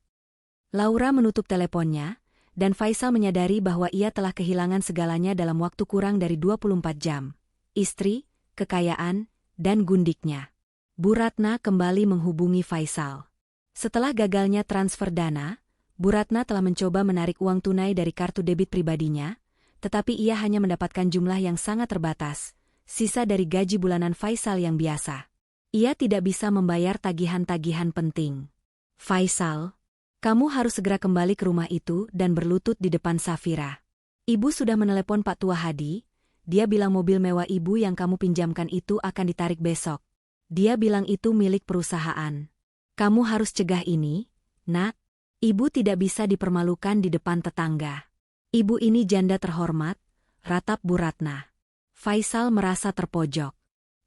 Laura menutup teleponnya, dan Faisal menyadari bahwa ia telah kehilangan segalanya dalam waktu kurang dari 24 jam. Istri, kekayaan, dan gundiknya. Bu Ratna kembali menghubungi Faisal. Setelah gagalnya transfer dana, Bu Ratna telah mencoba menarik uang tunai dari kartu debit pribadinya, tetapi ia hanya mendapatkan jumlah yang sangat terbatas, sisa dari gaji bulanan Faisal yang biasa. Ia tidak bisa membayar tagihan-tagihan penting. Faisal, kamu harus segera kembali ke rumah itu dan berlutut di depan Safira. Ibu sudah menelepon Pak Tua Hadi, dia bilang mobil mewah ibu yang kamu pinjamkan itu akan ditarik besok. Dia bilang itu milik perusahaan. Kamu harus cegah ini, nak. Ibu tidak bisa dipermalukan di depan tetangga. Ibu ini janda terhormat, ratap Bu Ratna. Faisal merasa terpojok.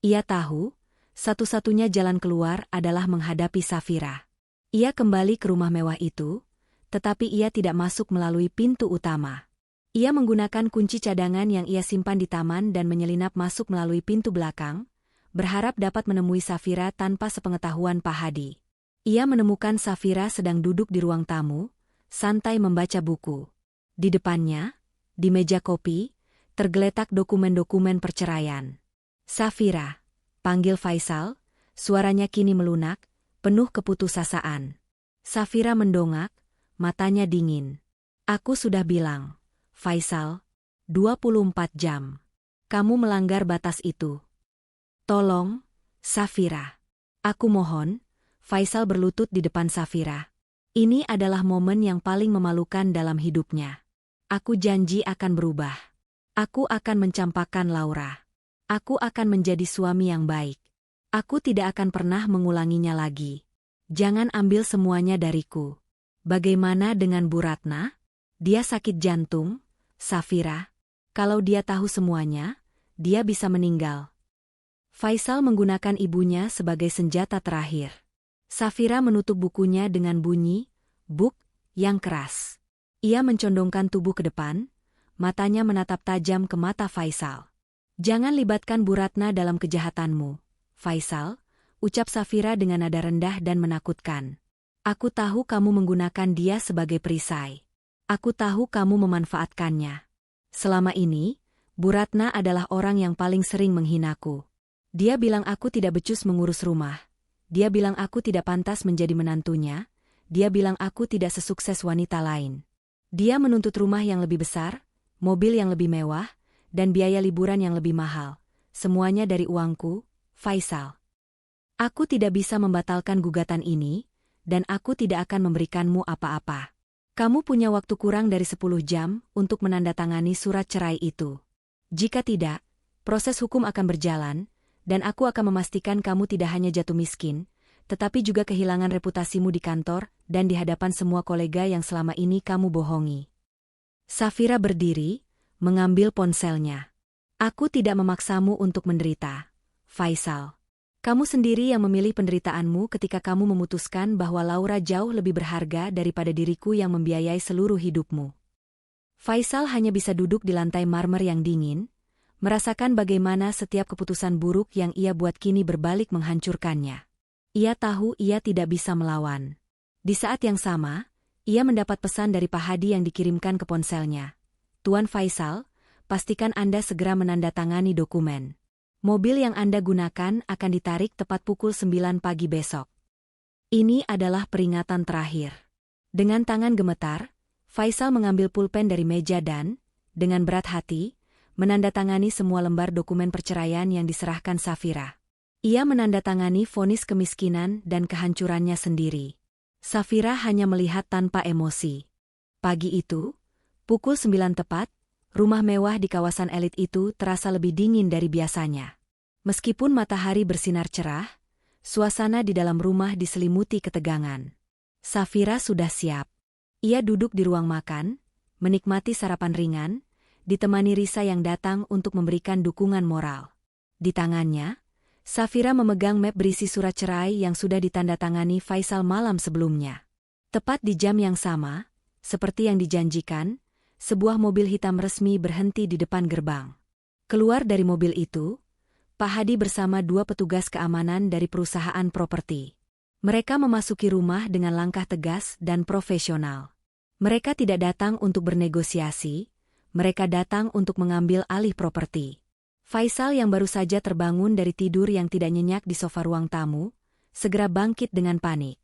Ia tahu, satu-satunya jalan keluar adalah menghadapi Safira. Ia kembali ke rumah mewah itu, tetapi ia tidak masuk melalui pintu utama. Ia menggunakan kunci cadangan yang ia simpan di taman dan menyelinap masuk melalui pintu belakang, berharap dapat menemui Safira tanpa sepengetahuan Pak Hadi. Ia menemukan Safira sedang duduk di ruang tamu, santai membaca buku. Di depannya, di meja kopi, tergeletak dokumen-dokumen perceraian. Safira, panggil Faisal, suaranya kini melunak, penuh keputusasaan. Safira mendongak, matanya dingin. Aku sudah bilang, Faisal, 24 jam. Kamu melanggar batas itu. Tolong, Safira. Aku mohon. Faisal berlutut di depan Safira. Ini adalah momen yang paling memalukan dalam hidupnya. Aku janji akan berubah. Aku akan mencampakkan Laura. Aku akan menjadi suami yang baik. Aku tidak akan pernah mengulanginya lagi. Jangan ambil semuanya dariku. Bagaimana dengan Bu Ratna? Dia sakit jantung, Safira. Kalau dia tahu semuanya, dia bisa meninggal. Faisal menggunakan ibunya sebagai senjata terakhir. Safira menutup bukunya dengan bunyi, buk, yang keras. Ia mencondongkan tubuh ke depan, matanya menatap tajam ke mata Faisal. Jangan libatkan Bu Ratna dalam kejahatanmu, Faisal. ucap Safira dengan nada rendah dan menakutkan. Aku tahu kamu menggunakan dia sebagai perisai. Aku tahu kamu memanfaatkannya. Selama ini, Bu Ratna adalah orang yang paling sering menghinaku. Dia bilang aku tidak becus mengurus rumah. Dia bilang aku tidak pantas menjadi menantunya. Dia bilang aku tidak sesukses wanita lain. Dia menuntut rumah yang lebih besar, mobil yang lebih mewah, dan biaya liburan yang lebih mahal. Semuanya dari uangku, Faisal. Aku tidak bisa membatalkan gugatan ini, dan aku tidak akan memberikanmu apa-apa. Kamu punya waktu kurang dari 10 jam untuk menandatangani surat cerai itu. Jika tidak, proses hukum akan berjalan, dan aku akan memastikan kamu tidak hanya jatuh miskin, tetapi juga kehilangan reputasimu di kantor dan di hadapan semua kolega yang selama ini kamu bohongi. Safira berdiri, mengambil ponselnya. Aku tidak memaksamu untuk menderita, Faisal. Kamu sendiri yang memilih penderitaanmu ketika kamu memutuskan bahwa Laura jauh lebih berharga daripada diriku yang membiayai seluruh hidupmu. Faisal hanya bisa duduk di lantai marmer yang dingin, merasakan bagaimana setiap keputusan buruk yang ia buat kini berbalik menghancurkannya. Ia tahu ia tidak bisa melawan. Di saat yang sama, ia mendapat pesan dari Pak Hadi yang dikirimkan ke ponselnya. Tuan Faisal, pastikan Anda segera menandatangani dokumen. Mobil yang Anda gunakan akan ditarik tepat pukul 9 pagi besok. Ini adalah peringatan terakhir. Dengan tangan gemetar, Faisal mengambil pulpen dari meja dan, dengan berat hati, menandatangani semua lembar dokumen perceraian yang diserahkan Safira. Ia menandatangani vonis kemiskinan dan kehancurannya sendiri. Safira hanya melihat tanpa emosi. Pagi itu, pukul 9 tepat, rumah mewah di kawasan elit itu terasa lebih dingin dari biasanya. Meskipun matahari bersinar cerah, suasana di dalam rumah diselimuti ketegangan. Safira sudah siap. Ia duduk di ruang makan, menikmati sarapan ringan, ditemani Risa yang datang untuk memberikan dukungan moral. Di tangannya, Safira memegang map berisi surat cerai yang sudah ditandatangani Faisal malam sebelumnya. Tepat di jam yang sama, seperti yang dijanjikan, sebuah mobil hitam resmi berhenti di depan gerbang. Keluar dari mobil itu, Pak Hadi bersama 2 petugas keamanan dari perusahaan properti. Mereka memasuki rumah dengan langkah tegas dan profesional. Mereka tidak datang untuk bernegosiasi, mereka datang untuk mengambil alih properti. Faisal yang baru saja terbangun dari tidur yang tidak nyenyak di sofa ruang tamu, segera bangkit dengan panik.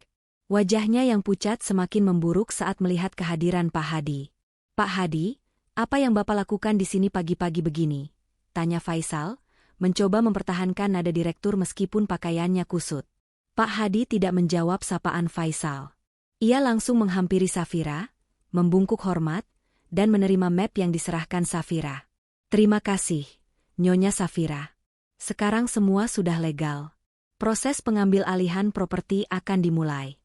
Wajahnya yang pucat semakin memburuk saat melihat kehadiran Pak Hadi. Pak Hadi, apa yang Bapak lakukan di sini pagi-pagi begini? Tanya Faisal, mencoba mempertahankan nada direktur meskipun pakaiannya kusut. Pak Hadi tidak menjawab sapaan Faisal. Ia langsung menghampiri Safira, membungkuk hormat, dan menerima map yang diserahkan Safira. Terima kasih, Nyonya Safira. Sekarang semua sudah legal. Proses pengambil alihan properti akan dimulai.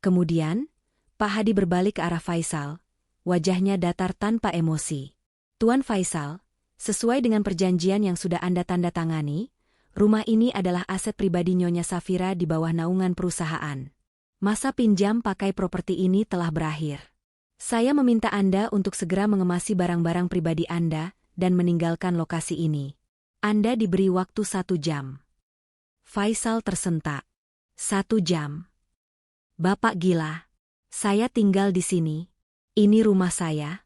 Kemudian, Pak Hadi berbalik ke arah Faisal, wajahnya datar tanpa emosi. Tuan Faisal, sesuai dengan perjanjian yang sudah Anda tanda tangani, rumah ini adalah aset pribadi Nyonya Safira di bawah naungan perusahaan. Masa pinjam pakai properti ini telah berakhir. Saya meminta Anda untuk segera mengemasi barang-barang pribadi Anda dan meninggalkan lokasi ini. Anda diberi waktu 1 jam. Faisal tersentak. 1 jam. Bapak gila. Saya tinggal di sini. Ini rumah saya.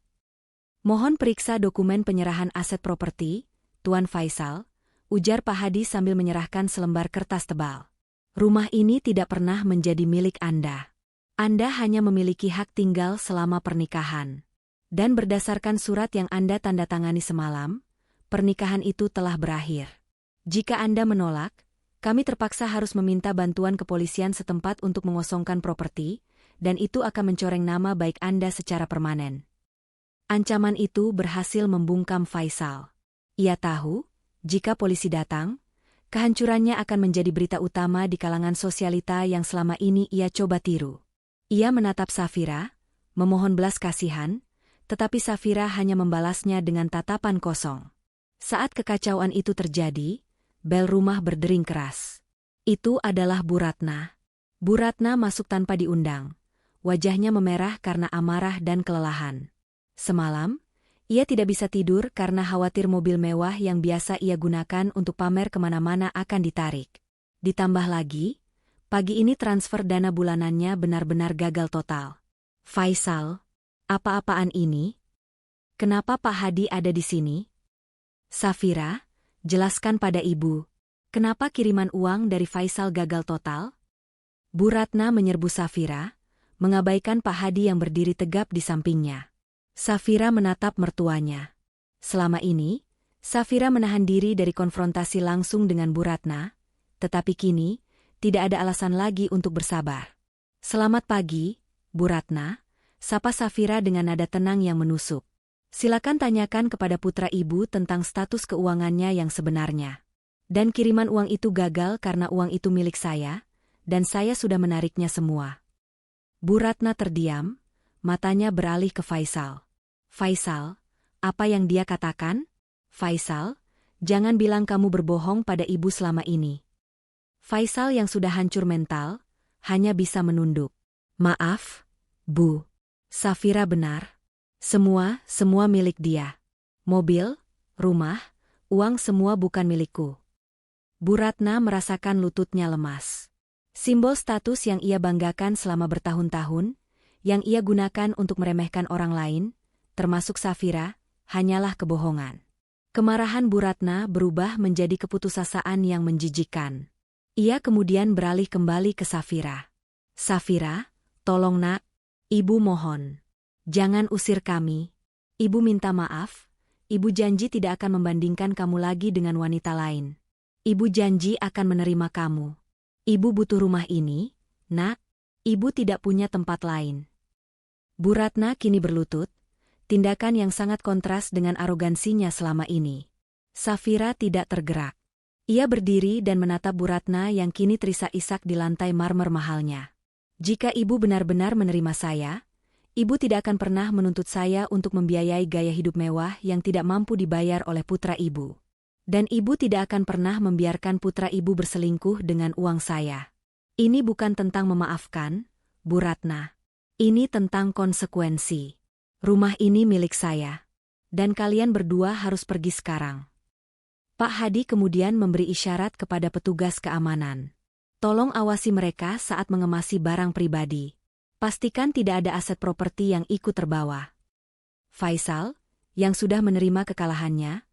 Mohon periksa dokumen penyerahan aset properti, Tuan Faisal, ujar Pak Hadi sambil menyerahkan selembar kertas tebal. Rumah ini tidak pernah menjadi milik Anda. Anda hanya memiliki hak tinggal selama pernikahan. Dan berdasarkan surat yang Anda tanda tangani semalam, pernikahan itu telah berakhir. Jika Anda menolak, kami terpaksa harus meminta bantuan kepolisian setempat untuk mengosongkan properti, dan itu akan mencoreng nama baik Anda secara permanen. Ancaman itu berhasil membungkam Faisal. Ia tahu, jika polisi datang, kehancurannya akan menjadi berita utama di kalangan sosialita yang selama ini ia coba tiru. Ia menatap Safira, memohon belas kasihan, tetapi Safira hanya membalasnya dengan tatapan kosong. Saat kekacauan itu terjadi, bel rumah berdering keras. Itu adalah Bu Ratna. Bu Ratna masuk tanpa diundang. Wajahnya memerah karena amarah dan kelelahan. Semalam, ia tidak bisa tidur karena khawatir mobil mewah yang biasa ia gunakan untuk pamer kemana-mana akan ditarik. Ditambah lagi, pagi ini transfer dana bulanannya benar-benar gagal total. Faisal, apa-apaan ini? Kenapa Pak Hadi ada di sini? Safira, jelaskan pada ibu. Kenapa kiriman uang dari Faisal gagal total? Bu Ratna menyerbu Safira, mengabaikan Pak Hadi yang berdiri tegap di sampingnya. Safira menatap mertuanya. Selama ini, Safira menahan diri dari konfrontasi langsung dengan Bu Ratna, tetapi kini, tidak ada alasan lagi untuk bersabar. Selamat pagi, Bu Ratna, sapa Safira dengan nada tenang yang menusuk. Silakan tanyakan kepada putra ibu tentang status keuangannya yang sebenarnya. Dan kiriman uang itu gagal karena uang itu milik saya, dan saya sudah menariknya semua. Bu Ratna terdiam, matanya beralih ke Faisal. Faisal, apa yang dia katakan? Faisal, jangan bilang kamu berbohong pada ibu selama ini. Faisal yang sudah hancur mental, hanya bisa menunduk. Maaf, Bu. Safira benar. Semua milik dia. Mobil, rumah, uang semua bukan milikku. Bu Ratna merasakan lututnya lemas. Simbol status yang ia banggakan selama bertahun-tahun, yang ia gunakan untuk meremehkan orang lain, termasuk Safira, hanyalah kebohongan. Kemarahan Bu Ratna berubah menjadi keputusasaan yang menjijikkan. Ia kemudian beralih kembali ke Safira. Safira, tolong nak, ibu mohon. Jangan usir kami. Ibu minta maaf, ibu janji tidak akan membandingkan kamu lagi dengan wanita lain. Ibu janji akan menerima kamu. Ibu butuh rumah ini, nak. Ibu tidak punya tempat lain. Bu Ratna kini berlutut, tindakan yang sangat kontras dengan arogansinya selama ini. Safira tidak tergerak. Ia berdiri dan menatap Bu Ratna yang kini terisak-isak di lantai marmer mahalnya. Jika ibu benar-benar menerima saya, ibu tidak akan pernah menuntut saya untuk membiayai gaya hidup mewah yang tidak mampu dibayar oleh putra ibu. Dan ibu tidak akan pernah membiarkan putra ibu berselingkuh dengan uang saya. Ini bukan tentang memaafkan, Bu Ratna. Ini tentang konsekuensi. Rumah ini milik saya. Dan kalian berdua harus pergi sekarang. Pak Hadi kemudian memberi isyarat kepada petugas keamanan. Tolong awasi mereka saat mengemasi barang pribadi. Pastikan tidak ada aset properti yang ikut terbawa. Faisal, yang sudah menerima kekalahannya,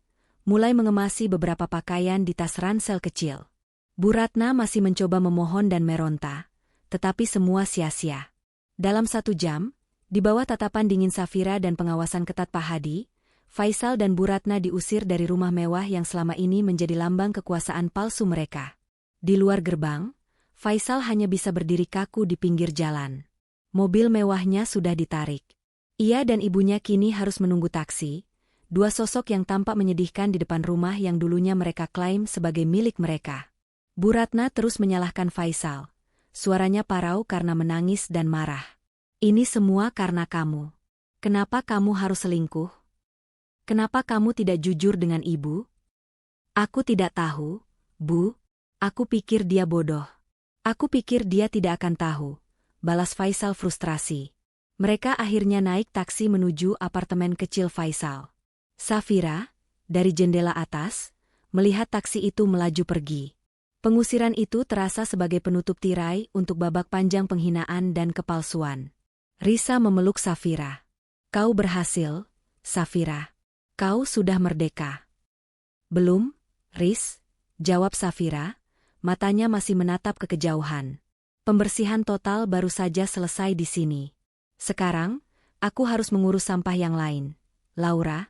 mulai mengemasi beberapa pakaian di tas ransel kecil. Bu Ratna masih mencoba memohon dan meronta, tetapi semua sia-sia. Dalam 1 jam, di bawah tatapan dingin Safira dan pengawasan ketat Pak Hadi, Faisal dan Bu Ratna diusir dari rumah mewah yang selama ini menjadi lambang kekuasaan palsu mereka. Di luar gerbang, Faisal hanya bisa berdiri kaku di pinggir jalan. Mobil mewahnya sudah ditarik. Ia dan ibunya kini harus menunggu taksi, 2 sosok yang tampak menyedihkan di depan rumah yang dulunya mereka klaim sebagai milik mereka. Bu Ratna terus menyalahkan Faisal. Suaranya parau karena menangis dan marah. Ini semua karena kamu. Kenapa kamu harus selingkuh? Kenapa kamu tidak jujur dengan ibu? Aku tidak tahu, Bu. Aku pikir dia bodoh. Aku pikir dia tidak akan tahu. Balas Faisal frustrasi. Mereka akhirnya naik taksi menuju apartemen kecil Faisal. Safira, dari jendela atas, melihat taksi itu melaju pergi. Pengusiran itu terasa sebagai penutup tirai untuk babak panjang penghinaan dan kepalsuan. Risa memeluk Safira. Kau berhasil, Safira. Kau sudah merdeka. Belum, Riz, jawab Safira, matanya masih menatap ke kejauhan. Pembersihan total baru saja selesai di sini. Sekarang, aku harus mengurus sampah yang lain. Laura.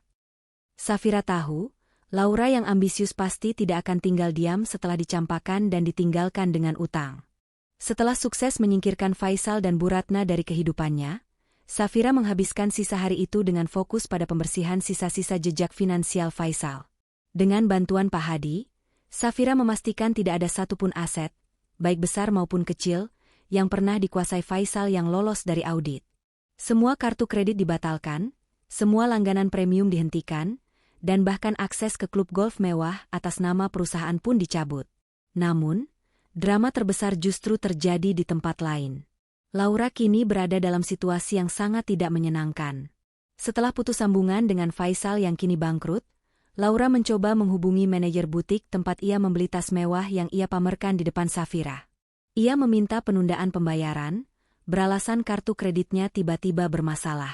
Safira tahu, Laura yang ambisius pasti tidak akan tinggal diam setelah dicampakkan dan ditinggalkan dengan utang. Setelah sukses menyingkirkan Faisal dan Bu Ratna dari kehidupannya, Safira menghabiskan sisa hari itu dengan fokus pada pembersihan sisa-sisa jejak finansial Faisal. Dengan bantuan Pak Hadi, Safira memastikan tidak ada satupun aset, baik besar maupun kecil, yang pernah dikuasai Faisal yang lolos dari audit. Semua kartu kredit dibatalkan, semua langganan premium dihentikan, dan bahkan akses ke klub golf mewah atas nama perusahaan pun dicabut. Namun, drama terbesar justru terjadi di tempat lain. Laura kini berada dalam situasi yang sangat tidak menyenangkan. Setelah putus sambungan dengan Faisal yang kini bangkrut, Laura mencoba menghubungi manajer butik tempat ia membeli tas mewah yang ia pamerkan di depan Safira. Ia meminta penundaan pembayaran, beralasan kartu kreditnya tiba-tiba bermasalah.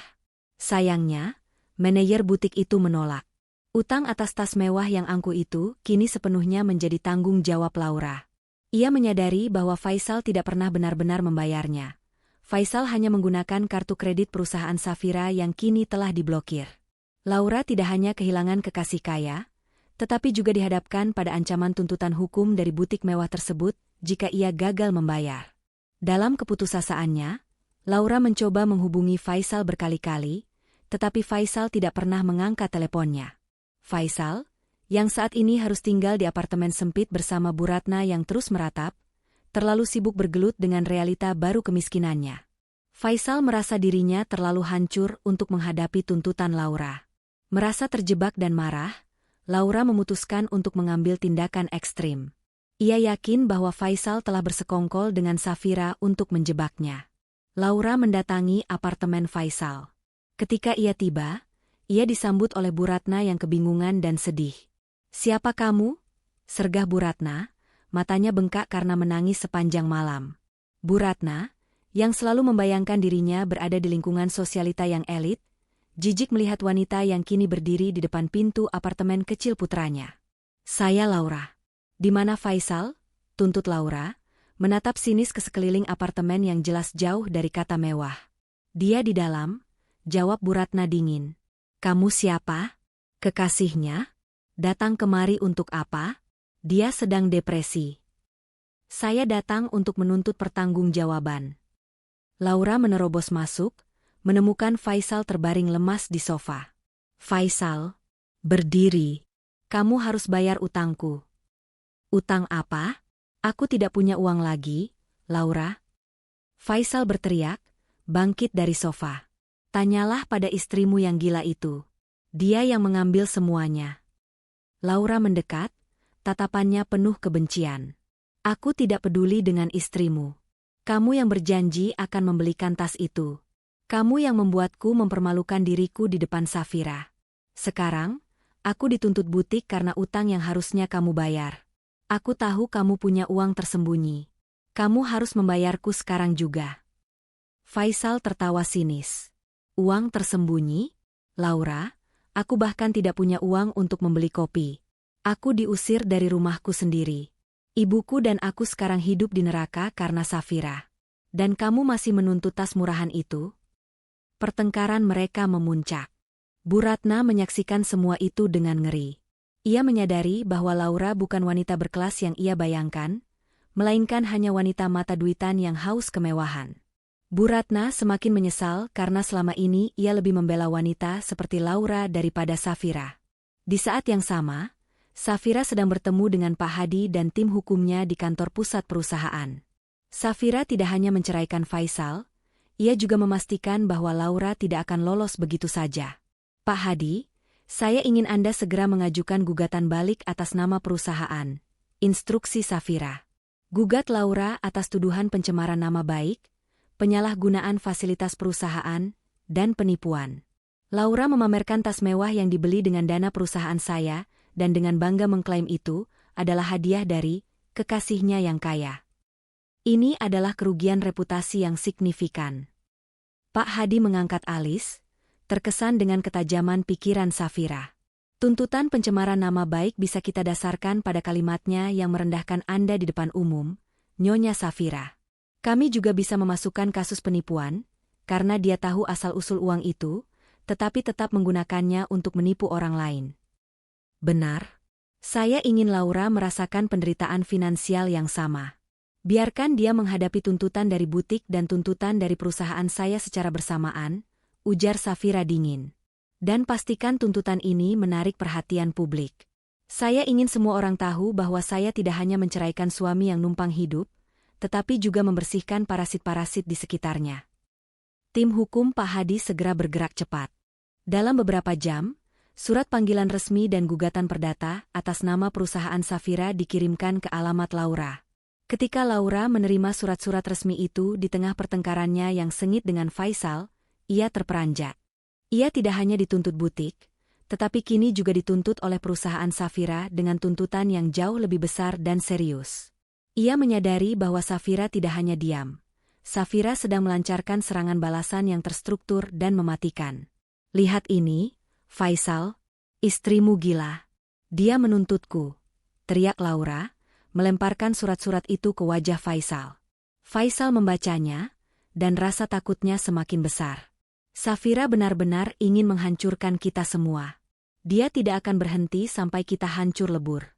Sayangnya, manajer butik itu menolak. Utang atas tas mewah yang angkuh itu kini sepenuhnya menjadi tanggung jawab Laura. Ia menyadari bahwa Faisal tidak pernah benar-benar membayarnya. Faisal hanya menggunakan kartu kredit perusahaan Safira yang kini telah diblokir. Laura tidak hanya kehilangan kekasih kaya, tetapi juga dihadapkan pada ancaman tuntutan hukum dari butik mewah tersebut jika ia gagal membayar. Dalam keputusasiannya, Laura mencoba menghubungi Faisal berkali-kali, tetapi Faisal tidak pernah mengangkat teleponnya. Faisal, yang saat ini harus tinggal di apartemen sempit bersama Bu Ratna yang terus meratap, terlalu sibuk bergelut dengan realita baru kemiskinannya. Faisal merasa dirinya terlalu hancur untuk menghadapi tuntutan Laura. Merasa terjebak dan marah, Laura memutuskan untuk mengambil tindakan ekstrim. Ia yakin bahwa Faisal telah bersekongkol dengan Safira untuk menjebaknya. Laura mendatangi apartemen Faisal. Ketika ia tiba, ia disambut oleh Bu Ratna yang kebingungan dan sedih. "Siapa kamu?" sergah Bu Ratna, matanya bengkak karena menangis sepanjang malam. Bu Ratna, yang selalu membayangkan dirinya berada di lingkungan sosialita yang elit, jijik melihat wanita yang kini berdiri di depan pintu apartemen kecil putranya. "Saya Laura." "Di mana Faisal?" tuntut Laura, menatap sinis ke sekeliling apartemen yang jelas jauh dari kata mewah. "Dia di dalam," jawab Bu Ratna dingin. "Kamu siapa?" "Kekasihnya." "Datang kemari untuk apa?" "Dia sedang depresi." "Saya datang untuk menuntut pertanggungjawaban." Laura menerobos masuk, menemukan Faisal terbaring lemas di sofa. "Faisal, berdiri. Kamu harus bayar utangku." "Utang apa? Aku tidak punya uang lagi, Laura." Faisal berteriak, bangkit dari sofa. "Tanyalah pada istrimu yang gila itu. Dia yang mengambil semuanya." Laura mendekat, tatapannya penuh kebencian. "Aku tidak peduli dengan istrimu. Kamu yang berjanji akan membelikan tas itu. Kamu yang membuatku mempermalukan diriku di depan Safira. Sekarang, aku dituntut butik karena utang yang harusnya kamu bayar. Aku tahu kamu punya uang tersembunyi. Kamu harus membayarku sekarang juga." Faisal tertawa sinis. "Uang tersembunyi? Laura, aku bahkan tidak punya uang untuk membeli kopi. Aku diusir dari rumahku sendiri. Ibuku dan aku sekarang hidup di neraka karena Safira. Dan kamu masih menuntut tas murahan itu?" Pertengkaran mereka memuncak. Bu Ratna menyaksikan semua itu dengan ngeri. Ia menyadari bahwa Laura bukan wanita berkelas yang ia bayangkan, melainkan hanya wanita mata duitan yang haus kemewahan. Bu Ratna semakin menyesal karena selama ini ia lebih membela wanita seperti Laura daripada Safira. Di saat yang sama, Safira sedang bertemu dengan Pak Hadi dan tim hukumnya di kantor pusat perusahaan. Safira tidak hanya menceraikan Faisal, ia juga memastikan bahwa Laura tidak akan lolos begitu saja. "Pak Hadi, saya ingin Anda segera mengajukan gugatan balik atas nama perusahaan," instruksi Safira. "Gugat Laura atas tuduhan pencemaran nama baik, penyalahgunaan fasilitas perusahaan, dan penipuan." Laura memamerkan tas mewah yang dibeli dengan dana perusahaan saya, dan dengan bangga mengklaim itu adalah hadiah dari kekasihnya yang kaya. Ini adalah kerugian reputasi yang signifikan. Pak Hadi mengangkat alis, terkesan dengan ketajaman pikiran Safira. "Tuntutan pencemaran nama baik bisa kita dasarkan pada kalimatnya yang merendahkan Anda di depan umum, Nyonya Safira. Kami juga bisa memasukkan kasus penipuan, karena dia tahu asal-usul uang itu, tetapi tetap menggunakannya untuk menipu orang lain." "Benar. Saya ingin Laura merasakan penderitaan finansial yang sama. Biarkan dia menghadapi tuntutan dari butik dan tuntutan dari perusahaan saya secara bersamaan," ujar Safira dingin. "Dan pastikan tuntutan ini menarik perhatian publik. Saya ingin semua orang tahu bahwa saya tidak hanya menceraikan suami yang numpang hidup, tetapi juga membersihkan parasit-parasit di sekitarnya." Tim hukum Pak Hadi segera bergerak cepat. Dalam beberapa jam, surat panggilan resmi dan gugatan perdata atas nama perusahaan Safira dikirimkan ke alamat Laura. Ketika Laura menerima surat-surat resmi itu di tengah pertengkarannya yang sengit dengan Faisal, ia terperanjat. Ia tidak hanya dituntut butik, tetapi kini juga dituntut oleh perusahaan Safira dengan tuntutan yang jauh lebih besar dan serius. Ia menyadari bahwa Safira tidak hanya diam. Safira sedang melancarkan serangan balasan yang terstruktur dan mematikan. Lihat ini, Faisal, istrimu gila. Dia menuntutku, teriak Laura, melemparkan surat-surat itu ke wajah Faisal. Faisal membacanya, dan rasa takutnya semakin besar. Safira benar-benar ingin menghancurkan kita semua. Dia tidak akan berhenti sampai kita hancur lebur.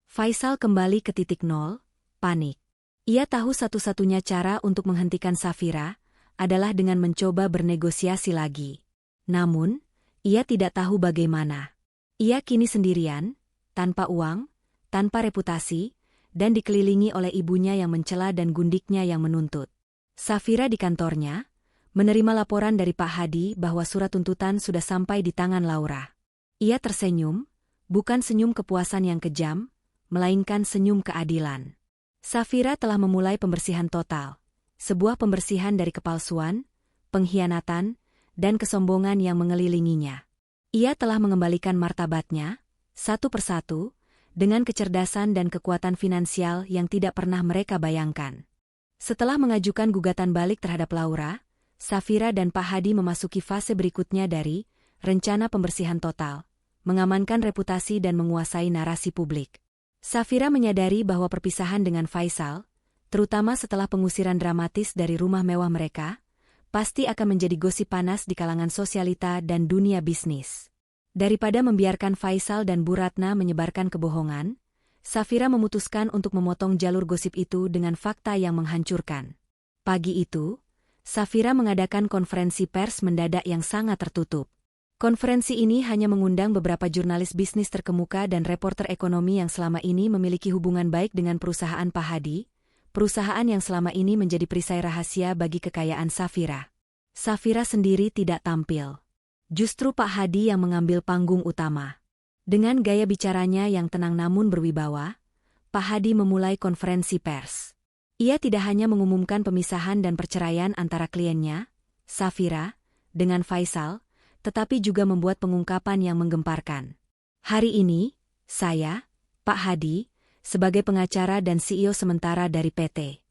Faisal kembali ke titik nol, panik. Ia tahu satu-satunya cara untuk menghentikan Safira adalah dengan mencoba bernegosiasi lagi. Namun, ia tidak tahu bagaimana. Ia kini sendirian, tanpa uang, tanpa reputasi, dan dikelilingi oleh ibunya yang mencela dan gundiknya yang menuntut. Safira di kantornya, menerima laporan dari Pak Hadi bahwa surat tuntutan sudah sampai di tangan Laura. Ia tersenyum, bukan senyum kepuasan yang kejam, melainkan senyum keadilan. Safira telah memulai pembersihan total, sebuah pembersihan dari kepalsuan, pengkhianatan, dan kesombongan yang mengelilinginya. Ia telah mengembalikan martabatnya, satu persatu, dengan kecerdasan dan kekuatan finansial yang tidak pernah mereka bayangkan. Setelah mengajukan gugatan balik terhadap Laura, Safira dan Pak Hadi memasuki fase berikutnya dari rencana pembersihan total, mengamankan reputasi dan menguasai narasi publik. Safira menyadari bahwa perpisahan dengan Faisal, terutama setelah pengusiran dramatis dari rumah mewah mereka, pasti akan menjadi gosip panas di kalangan sosialita dan dunia bisnis. Daripada membiarkan Faisal dan Bu Ratna menyebarkan kebohongan, Safira memutuskan untuk memotong jalur gosip itu dengan fakta yang menghancurkan. Pagi itu, Safira mengadakan konferensi pers mendadak yang sangat tertutup. Konferensi ini hanya mengundang beberapa jurnalis bisnis terkemuka dan reporter ekonomi yang selama ini memiliki hubungan baik dengan perusahaan Pak Hadi, perusahaan yang selama ini menjadi perisai rahasia bagi kekayaan Safira. Safira sendiri tidak tampil. Justru Pak Hadi yang mengambil panggung utama. Dengan gaya bicaranya yang tenang namun berwibawa, Pak Hadi memulai konferensi pers. Ia tidak hanya mengumumkan pemisahan dan perceraian antara kliennya, Safira, dengan Faisal, tetapi juga membuat pengungkapan yang menggemparkan. Hari ini, saya, Pak Hadi, sebagai pengacara dan CEO sementara dari PT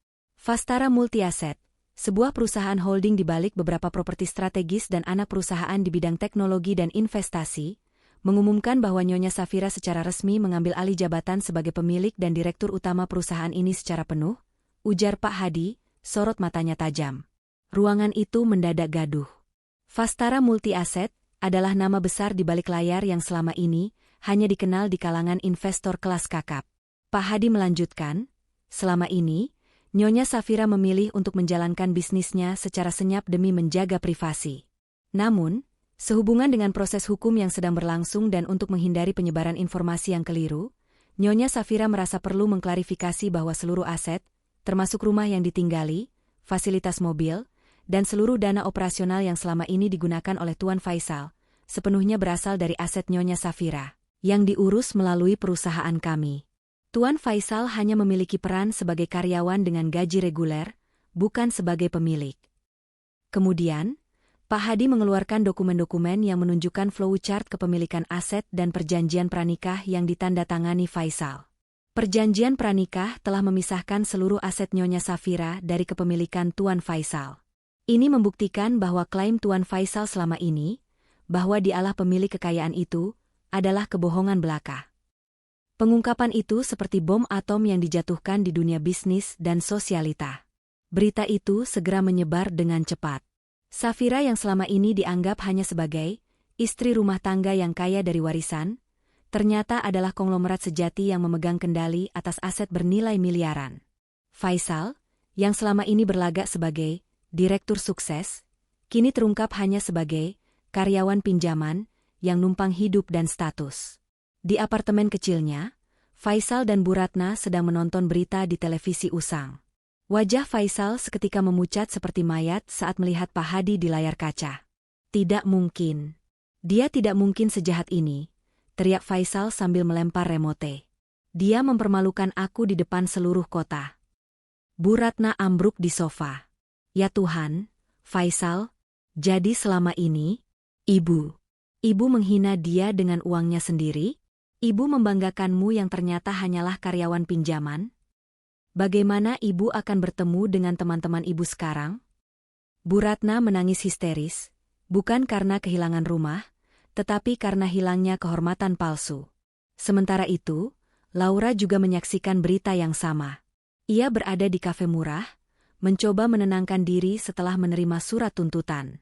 Vastara Multi Asset, sebuah perusahaan holding di balik beberapa properti strategis dan anak perusahaan di bidang teknologi dan investasi, mengumumkan bahwa Nyonya Safira secara resmi mengambil alih jabatan sebagai pemilik dan direktur utama perusahaan ini secara penuh, ujar Pak Hadi, sorot matanya tajam. Ruangan itu mendadak gaduh. Vastara Multi Asset adalah nama besar di balik layar yang selama ini hanya dikenal di kalangan investor kelas kakap. Pak Hadi melanjutkan, selama ini, Nyonya Safira memilih untuk menjalankan bisnisnya secara senyap demi menjaga privasi. Namun, sehubungan dengan proses hukum yang sedang berlangsung dan untuk menghindari penyebaran informasi yang keliru, Nyonya Safira merasa perlu mengklarifikasi bahwa seluruh aset, termasuk rumah yang ditinggali, fasilitas mobil, dan seluruh dana operasional yang selama ini digunakan oleh Tuan Faisal, sepenuhnya berasal dari aset Nyonya Safira, yang diurus melalui perusahaan kami. Tuan Faisal hanya memiliki peran sebagai karyawan dengan gaji reguler, bukan sebagai pemilik. Kemudian, Pak Hadi mengeluarkan dokumen-dokumen yang menunjukkan flowchart kepemilikan aset dan perjanjian pranikah yang ditandatangani Faisal. Perjanjian pranikah telah memisahkan seluruh aset Nyonya Safira dari kepemilikan Tuan Faisal. Ini membuktikan bahwa klaim Tuan Faisal selama ini, bahwa dialah pemilik kekayaan itu, adalah kebohongan belaka. Pengungkapan itu seperti bom atom yang dijatuhkan di dunia bisnis dan sosialita. Berita itu segera menyebar dengan cepat. Safira yang selama ini dianggap hanya sebagai istri rumah tangga yang kaya dari warisan, ternyata adalah konglomerat sejati yang memegang kendali atas aset bernilai miliaran. Faisal, yang selama ini berlagak sebagai direktur sukses, kini terungkap hanya sebagai karyawan pinjaman yang numpang hidup dan status. Di apartemen kecilnya, Faisal dan Bu Ratna sedang menonton berita di televisi usang. Wajah Faisal seketika memucat seperti mayat saat melihat Pak Hadi di layar kaca. Tidak mungkin. Dia tidak mungkin sejahat ini, teriak Faisal sambil melempar remote. Dia mempermalukan aku di depan seluruh kota. Bu Ratna ambruk di sofa. Ya Tuhan, Faisal, jadi selama ini, Ibu Ibu menghina dia dengan uangnya sendiri? Ibu membanggakanmu yang ternyata hanyalah karyawan pinjaman? Bagaimana ibu akan bertemu dengan teman-teman ibu sekarang? Bu Ratna menangis histeris, bukan karena kehilangan rumah, tetapi karena hilangnya kehormatan palsu. Sementara itu, Laura juga menyaksikan berita yang sama. Ia berada di kafe murah, mencoba menenangkan diri setelah menerima surat tuntutan.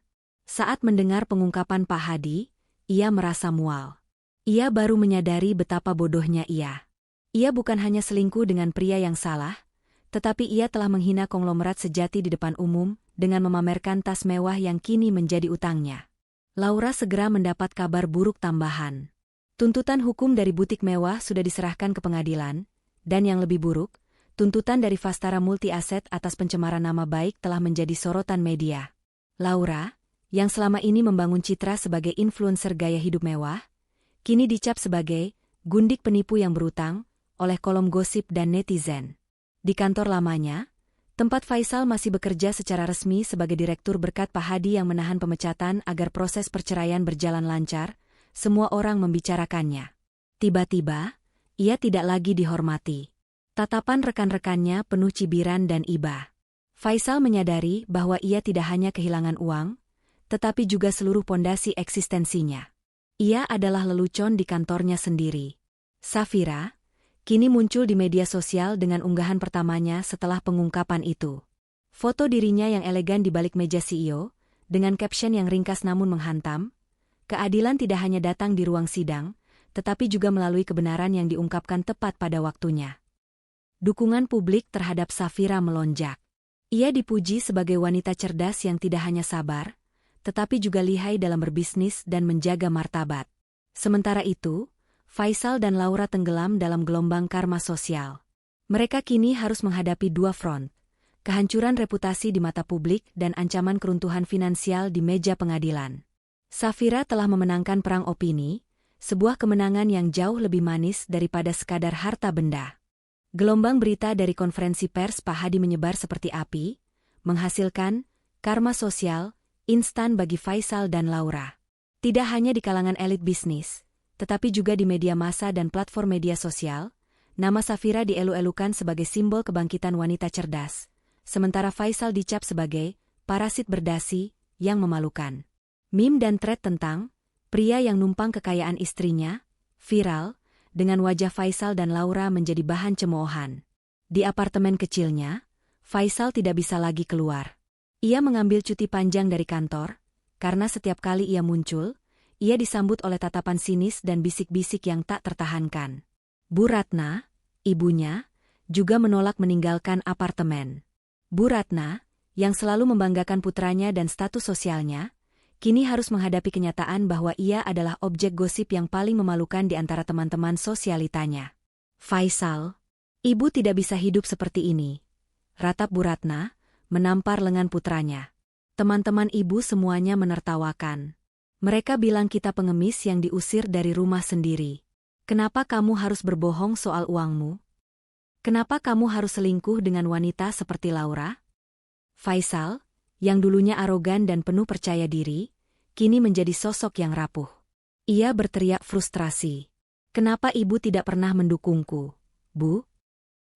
Saat mendengar pengungkapan Pak Hadi, ia merasa mual. Ia baru menyadari betapa bodohnya ia. Ia bukan hanya selingkuh dengan pria yang salah, tetapi ia telah menghina konglomerat sejati di depan umum dengan memamerkan tas mewah yang kini menjadi utangnya. Laura segera mendapat kabar buruk tambahan. Tuntutan hukum dari butik mewah sudah diserahkan ke pengadilan, dan yang lebih buruk, tuntutan dari Vastara Multi Aset atas pencemaran nama baik telah menjadi sorotan media. Laura, yang selama ini membangun citra sebagai influencer gaya hidup mewah, kini dicap sebagai gundik penipu yang berutang oleh kolom gosip dan netizen. Di kantor lamanya, tempat Faisal masih bekerja secara resmi sebagai direktur berkat Pak Hadi yang menahan pemecatan agar proses perceraian berjalan lancar, semua orang membicarakannya. Tiba-tiba, ia tidak lagi dihormati. Tatapan rekan-rekannya penuh cibiran dan iba. Faisal menyadari bahwa ia tidak hanya kehilangan uang, tetapi juga seluruh pondasi eksistensinya. Ia adalah lelucon di kantornya sendiri. Safira kini muncul di media sosial dengan unggahan pertamanya setelah pengungkapan itu. Foto dirinya yang elegan di balik meja CEO, dengan caption yang ringkas namun menghantam, keadilan tidak hanya datang di ruang sidang, tetapi juga melalui kebenaran yang diungkapkan tepat pada waktunya. Dukungan publik terhadap Safira melonjak. Ia dipuji sebagai wanita cerdas yang tidak hanya sabar, tetapi juga lihai dalam berbisnis dan menjaga martabat. Sementara itu, Faisal dan Laura tenggelam dalam gelombang karma sosial. Mereka kini harus menghadapi dua front, kehancuran reputasi di mata publik dan ancaman keruntuhan finansial di meja pengadilan. Safira telah memenangkan perang opini, sebuah kemenangan yang jauh lebih manis daripada sekadar harta benda. Gelombang berita dari konferensi pers Pak Hadi menyebar seperti api, menghasilkan karma sosial instan bagi Faisal dan Laura. Tidak hanya di kalangan elit bisnis, tetapi juga di media massa dan platform media sosial, nama Safira dielu-elukan sebagai simbol kebangkitan wanita cerdas, sementara Faisal dicap sebagai parasit berdasi yang memalukan. Meme dan thread tentang pria yang numpang kekayaan istrinya viral, dengan wajah Faisal dan Laura menjadi bahan cemoohan. Di apartemen kecilnya, Faisal tidak bisa lagi keluar. Ia mengambil cuti panjang dari kantor, karena setiap kali ia muncul, ia disambut oleh tatapan sinis dan bisik-bisik yang tak tertahankan. Bu Ratna, ibunya, juga menolak meninggalkan apartemen. Bu Ratna, yang selalu membanggakan putranya dan status sosialnya, kini harus menghadapi kenyataan bahwa ia adalah objek gosip yang paling memalukan di antara teman-teman sosialitanya. Faisal, ibu tidak bisa hidup seperti ini, ratap Bu Ratna, menampar lengan putranya. Teman-teman ibu semuanya menertawakan. Mereka bilang kita pengemis yang diusir dari rumah sendiri. Kenapa kamu harus berbohong soal uangmu? Kenapa kamu harus selingkuh dengan wanita seperti Laura? Faisal, yang dulunya arogan dan penuh percaya diri, kini menjadi sosok yang rapuh. Ia berteriak frustrasi. Kenapa ibu tidak pernah mendukungku, Bu?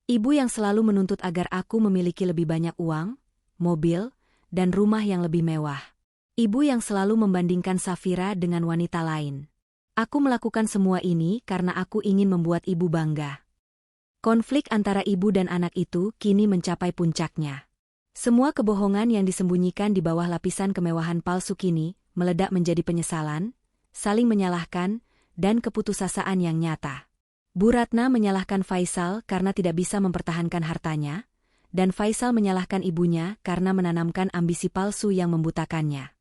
Ibu yang selalu menuntut agar aku memiliki lebih banyak uang, mobil, dan rumah yang lebih mewah. Ibu yang selalu membandingkan Safira dengan wanita lain. Aku melakukan semua ini karena aku ingin membuat ibu bangga. Konflik antara ibu dan anak itu kini mencapai puncaknya. Semua kebohongan yang disembunyikan di bawah lapisan kemewahan palsu kini meledak menjadi penyesalan, saling menyalahkan, dan keputusasaan yang nyata. Bu Ratna menyalahkan Faisal karena tidak bisa mempertahankan hartanya, dan Faisal menyalahkan ibunya karena menanamkan ambisi palsu yang membutakannya.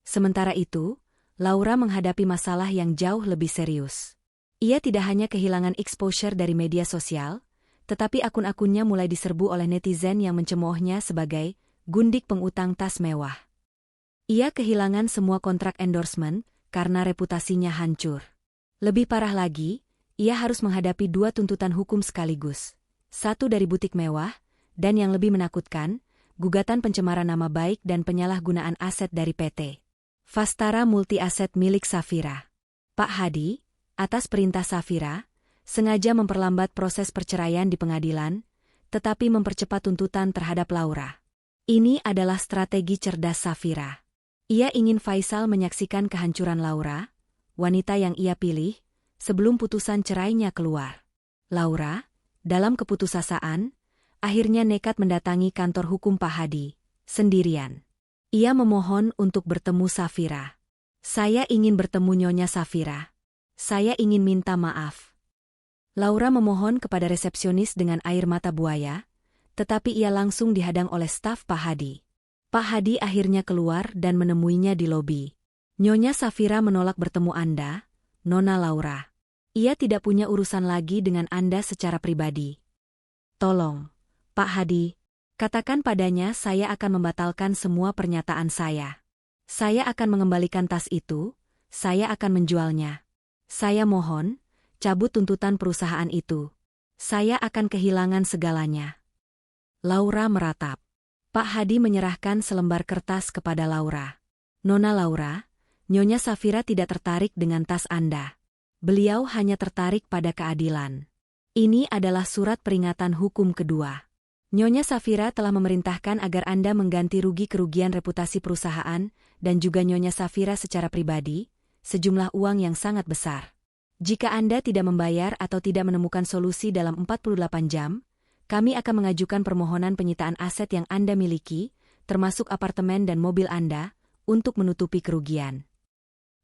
Sementara itu, Laura menghadapi masalah yang jauh lebih serius. Ia tidak hanya kehilangan exposure dari media sosial, tetapi akun-akunnya mulai diserbu oleh netizen yang mencemoohnya sebagai gundik pengutang tas mewah. Ia kehilangan semua kontrak endorsement karena reputasinya hancur. Lebih parah lagi, ia harus menghadapi dua tuntutan hukum sekaligus. Satu dari butik mewah, dan yang lebih menakutkan, gugatan pencemaran nama baik dan penyalahgunaan aset dari PT Vastara Multi Aset milik Safira. Pak Hadi, atas perintah Safira, sengaja memperlambat proses perceraian di pengadilan, tetapi mempercepat tuntutan terhadap Laura. Ini adalah strategi cerdas Safira. Ia ingin Faisal menyaksikan kehancuran Laura, wanita yang ia pilih, sebelum putusan cerainya keluar. Laura, dalam keputusasaan, akhirnya nekat mendatangi kantor hukum Pak Hadi, sendirian. Ia memohon untuk bertemu Safira. Saya ingin bertemu Nyonya Safira. Saya ingin minta maaf. Laura memohon kepada resepsionis dengan air mata buaya, tetapi ia langsung dihadang oleh staf Pak Hadi. Pak Hadi akhirnya keluar dan menemuinya di lobi. Nyonya Safira menolak bertemu Anda, Nona Laura. Ia tidak punya urusan lagi dengan Anda secara pribadi. Tolong, Pak Hadi, katakan padanya saya akan membatalkan semua pernyataan saya. Saya akan mengembalikan tas itu, saya akan menjualnya. Saya mohon, cabut tuntutan perusahaan itu. Saya akan kehilangan segalanya. Laura meratap. Pak Hadi menyerahkan selembar kertas kepada Laura. Nona Laura, Nyonya Safira tidak tertarik dengan tas Anda. Beliau hanya tertarik pada keadilan. Ini adalah surat peringatan hukum kedua. Nyonya Safira telah memerintahkan agar Anda mengganti rugi kerugian reputasi perusahaan dan juga Nyonya Safira secara pribadi, sejumlah uang yang sangat besar. Jika Anda tidak membayar atau tidak menemukan solusi dalam 48 jam, kami akan mengajukan permohonan penyitaan aset yang Anda miliki, termasuk apartemen dan mobil Anda, untuk menutupi kerugian.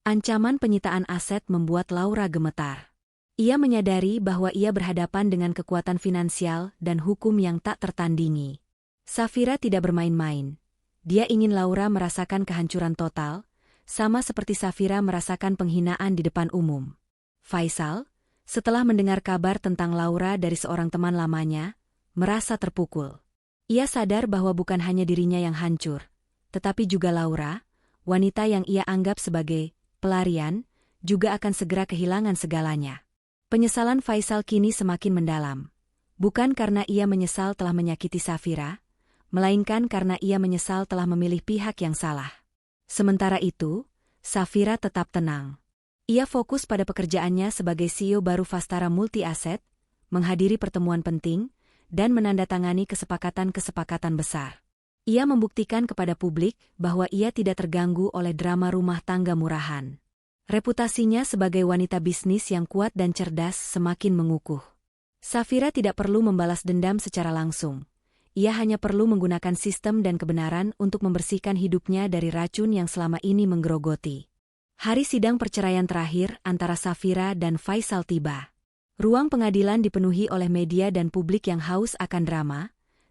Ancaman penyitaan aset membuat Laura gemetar. Ia menyadari bahwa ia berhadapan dengan kekuatan finansial dan hukum yang tak tertandingi. Safira tidak bermain-main. Dia ingin Laura merasakan kehancuran total, sama seperti Safira merasakan penghinaan di depan umum. Faisal, setelah mendengar kabar tentang Laura dari seorang teman lamanya, merasa terpukul. Ia sadar bahwa bukan hanya dirinya yang hancur, tetapi juga Laura, wanita yang ia anggap sebagai pelarian, juga akan segera kehilangan segalanya. Penyesalan Faisal kini semakin mendalam. Bukan karena ia menyesal telah menyakiti Safira, melainkan karena ia menyesal telah memilih pihak yang salah. Sementara itu, Safira tetap tenang. Ia fokus pada pekerjaannya sebagai CEO baru Vastara Multi Asset, menghadiri pertemuan penting, dan menandatangani kesepakatan-kesepakatan besar. Ia membuktikan kepada publik bahwa ia tidak terganggu oleh drama rumah tangga murahan. Reputasinya sebagai wanita bisnis yang kuat dan cerdas semakin mengukuh. Safira tidak perlu membalas dendam secara langsung. Ia hanya perlu menggunakan sistem dan kebenaran untuk membersihkan hidupnya dari racun yang selama ini menggerogoti. Hari sidang perceraian terakhir antara Safira dan Faisal tiba. Ruang pengadilan dipenuhi oleh media dan publik yang haus akan drama.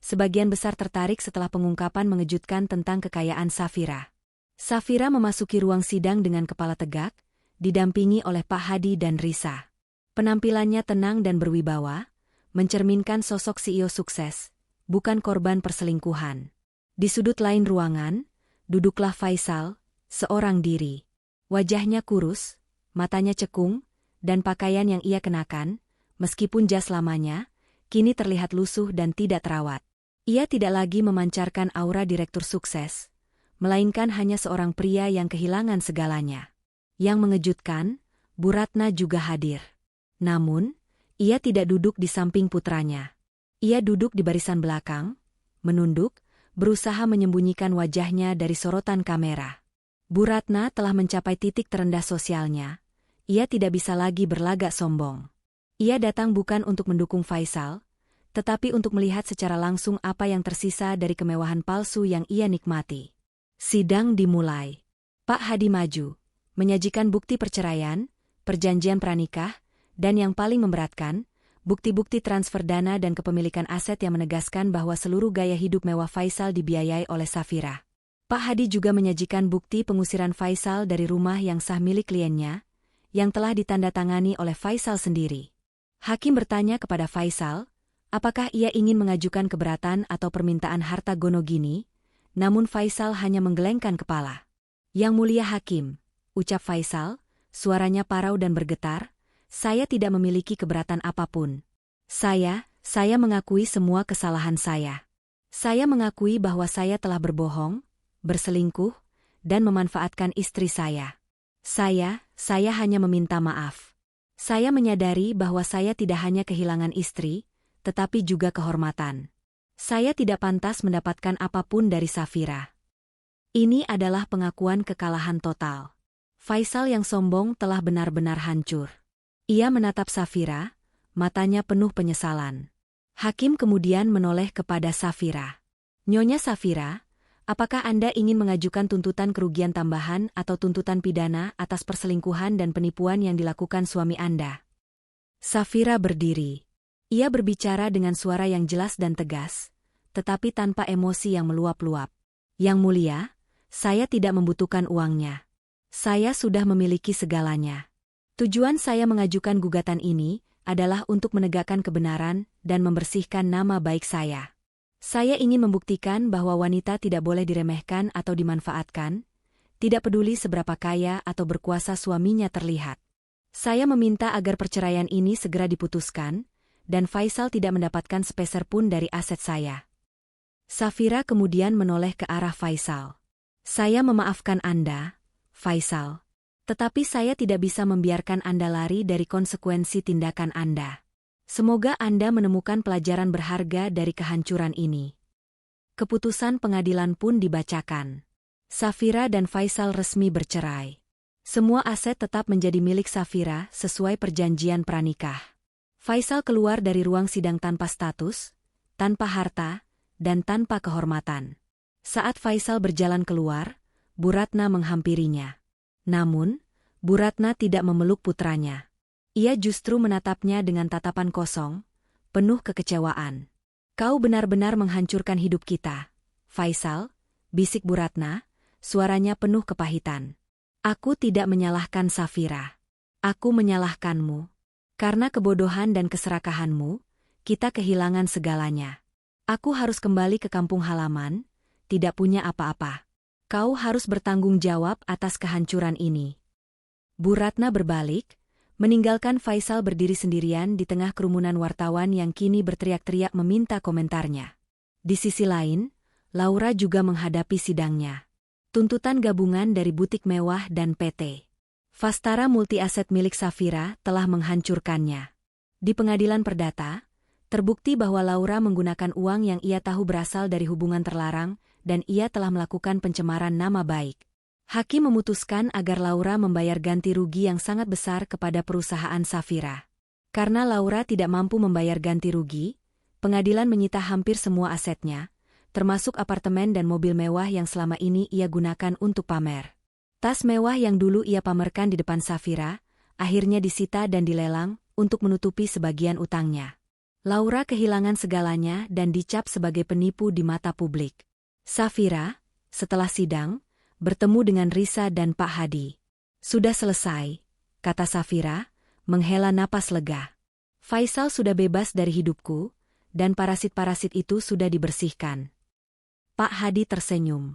Sebagian besar tertarik setelah pengungkapan mengejutkan tentang kekayaan Safira. Safira memasuki ruang sidang dengan kepala tegak, didampingi oleh Pak Hadi dan Risa. Penampilannya tenang dan berwibawa, mencerminkan sosok CEO sukses, bukan korban perselingkuhan. Di sudut lain ruangan, duduklah Faisal, seorang diri. Wajahnya kurus, matanya cekung, dan pakaian yang ia kenakan, meskipun jas lamanya, kini terlihat lusuh dan tidak terawat. Ia tidak lagi memancarkan aura direktur sukses, melainkan hanya seorang pria yang kehilangan segalanya. Yang mengejutkan, Bu Ratna juga hadir. Namun, ia tidak duduk di samping putranya. Ia duduk di barisan belakang, menunduk, berusaha menyembunyikan wajahnya dari sorotan kamera. Bu Ratna telah mencapai titik terendah sosialnya. Ia tidak bisa lagi berlagak sombong. Ia datang bukan untuk mendukung Faisal, tetapi untuk melihat secara langsung apa yang tersisa dari kemewahan palsu yang ia nikmati. Sidang dimulai. Pak Hadi maju, menyajikan bukti perceraian, perjanjian pranikah, dan yang paling memberatkan, bukti-bukti transfer dana dan kepemilikan aset yang menegaskan bahwa seluruh gaya hidup mewah Faisal dibiayai oleh Safira. Pak Hadi juga menyajikan bukti pengusiran Faisal dari rumah yang sah milik kliennya, yang telah ditandatangani oleh Faisal sendiri. Hakim bertanya kepada Faisal, apakah ia ingin mengajukan keberatan atau permintaan harta gono gini, namun Faisal hanya menggelengkan kepala. Yang mulia Hakim, ucap Faisal, suaranya parau dan bergetar, saya tidak memiliki keberatan apapun. Saya mengakui semua kesalahan saya. Saya mengakui bahwa saya telah berbohong, berselingkuh, dan memanfaatkan istri saya. Saya hanya meminta maaf. Saya menyadari bahwa saya tidak hanya kehilangan istri, tetapi juga kehormatan. Saya tidak pantas mendapatkan apapun dari Safira. Ini adalah pengakuan kekalahan total. Faisal yang sombong telah benar-benar hancur. Ia menatap Safira, matanya penuh penyesalan. Hakim kemudian menoleh kepada Safira. Nyonya Safira, apakah Anda ingin mengajukan tuntutan kerugian tambahan atau tuntutan pidana atas perselingkuhan dan penipuan yang dilakukan suami Anda? Safira berdiri. Ia berbicara dengan suara yang jelas dan tegas, tetapi tanpa emosi yang meluap-luap. Yang mulia, saya tidak membutuhkan uangnya. Saya sudah memiliki segalanya. Tujuan saya mengajukan gugatan ini adalah untuk menegakkan kebenaran dan membersihkan nama baik saya. Saya ingin membuktikan bahwa wanita tidak boleh diremehkan atau dimanfaatkan, tidak peduli seberapa kaya atau berkuasa suaminya terlihat. Saya meminta agar perceraian ini segera diputuskan, dan Faisal tidak mendapatkan sepeser pun dari aset saya. Safira kemudian menoleh ke arah Faisal. Saya memaafkan Anda, Faisal. Tetapi saya tidak bisa membiarkan Anda lari dari konsekuensi tindakan Anda. Semoga Anda menemukan pelajaran berharga dari kehancuran ini. Keputusan pengadilan pun dibacakan. Safira dan Faisal resmi bercerai. Semua aset tetap menjadi milik Safira sesuai perjanjian pranikah. Faisal keluar dari ruang sidang tanpa status, tanpa harta, dan tanpa kehormatan. Saat Faisal berjalan keluar, Bu Ratna menghampirinya. Namun, Bu Ratna tidak memeluk putranya. Ia justru menatapnya dengan tatapan kosong, penuh kekecewaan. Kau benar-benar menghancurkan hidup kita, Faisal, bisik Bu Ratna, suaranya penuh kepahitan. Aku tidak menyalahkan Safira. Aku menyalahkanmu. Karena kebodohan dan keserakahanmu, kita kehilangan segalanya. Aku harus kembali ke kampung halaman, tidak punya apa-apa. Kau harus bertanggung jawab atas kehancuran ini. Bu Ratna berbalik, meninggalkan Faisal berdiri sendirian di tengah kerumunan wartawan yang kini berteriak-teriak meminta komentarnya. Di sisi lain, Laura juga menghadapi sidangnya. Tuntutan gabungan dari butik mewah dan PT Vastara Multi Aset milik Safira telah menghancurkannya. Di pengadilan perdata, terbukti bahwa Laura menggunakan uang yang ia tahu berasal dari hubungan terlarang, dan ia telah melakukan pencemaran nama baik. Hakim memutuskan agar Laura membayar ganti rugi yang sangat besar kepada perusahaan Safira. Karena Laura tidak mampu membayar ganti rugi, pengadilan menyita hampir semua asetnya, termasuk apartemen dan mobil mewah yang selama ini ia gunakan untuk pamer. Tas mewah yang dulu ia pamerkan di depan Safira, akhirnya disita dan dilelang untuk menutupi sebagian utangnya. Laura kehilangan segalanya dan dicap sebagai penipu di mata publik. Safira, setelah sidang, bertemu dengan Risa dan Pak Hadi. Sudah selesai, kata Safira, menghela napas lega. Faisal sudah bebas dari hidupku, dan parasit-parasit itu sudah dibersihkan. Pak Hadi tersenyum.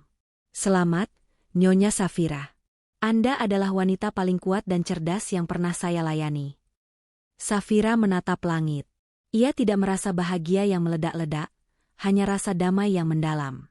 Selamat, Nyonya Safira. Anda adalah wanita paling kuat dan cerdas yang pernah saya layani. Safira menatap langit. Ia tidak merasa bahagia yang meledak-ledak, hanya rasa damai yang mendalam.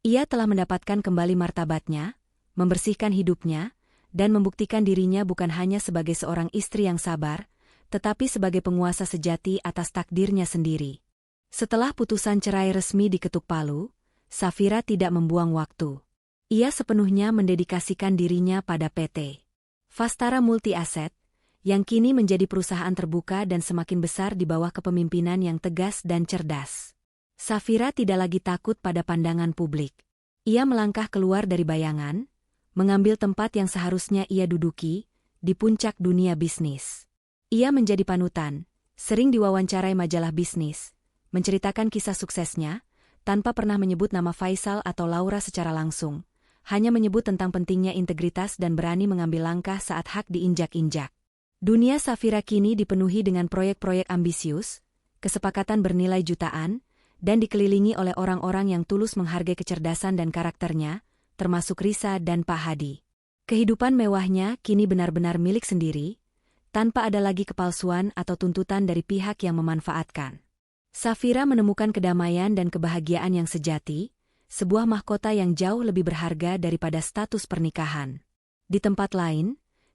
Ia telah mendapatkan kembali martabatnya, membersihkan hidupnya, dan membuktikan dirinya bukan hanya sebagai seorang istri yang sabar, tetapi sebagai penguasa sejati atas takdirnya sendiri. Setelah putusan cerai resmi diketuk palu, Safira tidak membuang waktu. Ia sepenuhnya mendedikasikan dirinya pada PT Vastara Multi Aset, yang kini menjadi perusahaan terbuka dan semakin besar di bawah kepemimpinan yang tegas dan cerdas. Safira tidak lagi takut pada pandangan publik. Ia melangkah keluar dari bayangan, mengambil tempat yang seharusnya ia duduki, di puncak dunia bisnis. Ia menjadi panutan, sering diwawancarai majalah bisnis, menceritakan kisah suksesnya, tanpa pernah menyebut nama Faisal atau Laura secara langsung, hanya menyebut tentang pentingnya integritas dan berani mengambil langkah saat hak diinjak-injak. Dunia Safira kini dipenuhi dengan proyek-proyek ambisius, kesepakatan bernilai jutaan, dan dikelilingi oleh orang-orang yang tulus menghargai kecerdasan dan karakternya, termasuk Risa dan Pak Hadi. Kehidupan mewahnya kini benar-benar milik sendiri, tanpa ada lagi kepalsuan atau tuntutan dari pihak yang memanfaatkan. Safira menemukan kedamaian dan kebahagiaan yang sejati, sebuah mahkota yang jauh lebih berharga daripada status pernikahan. Di tempat lain,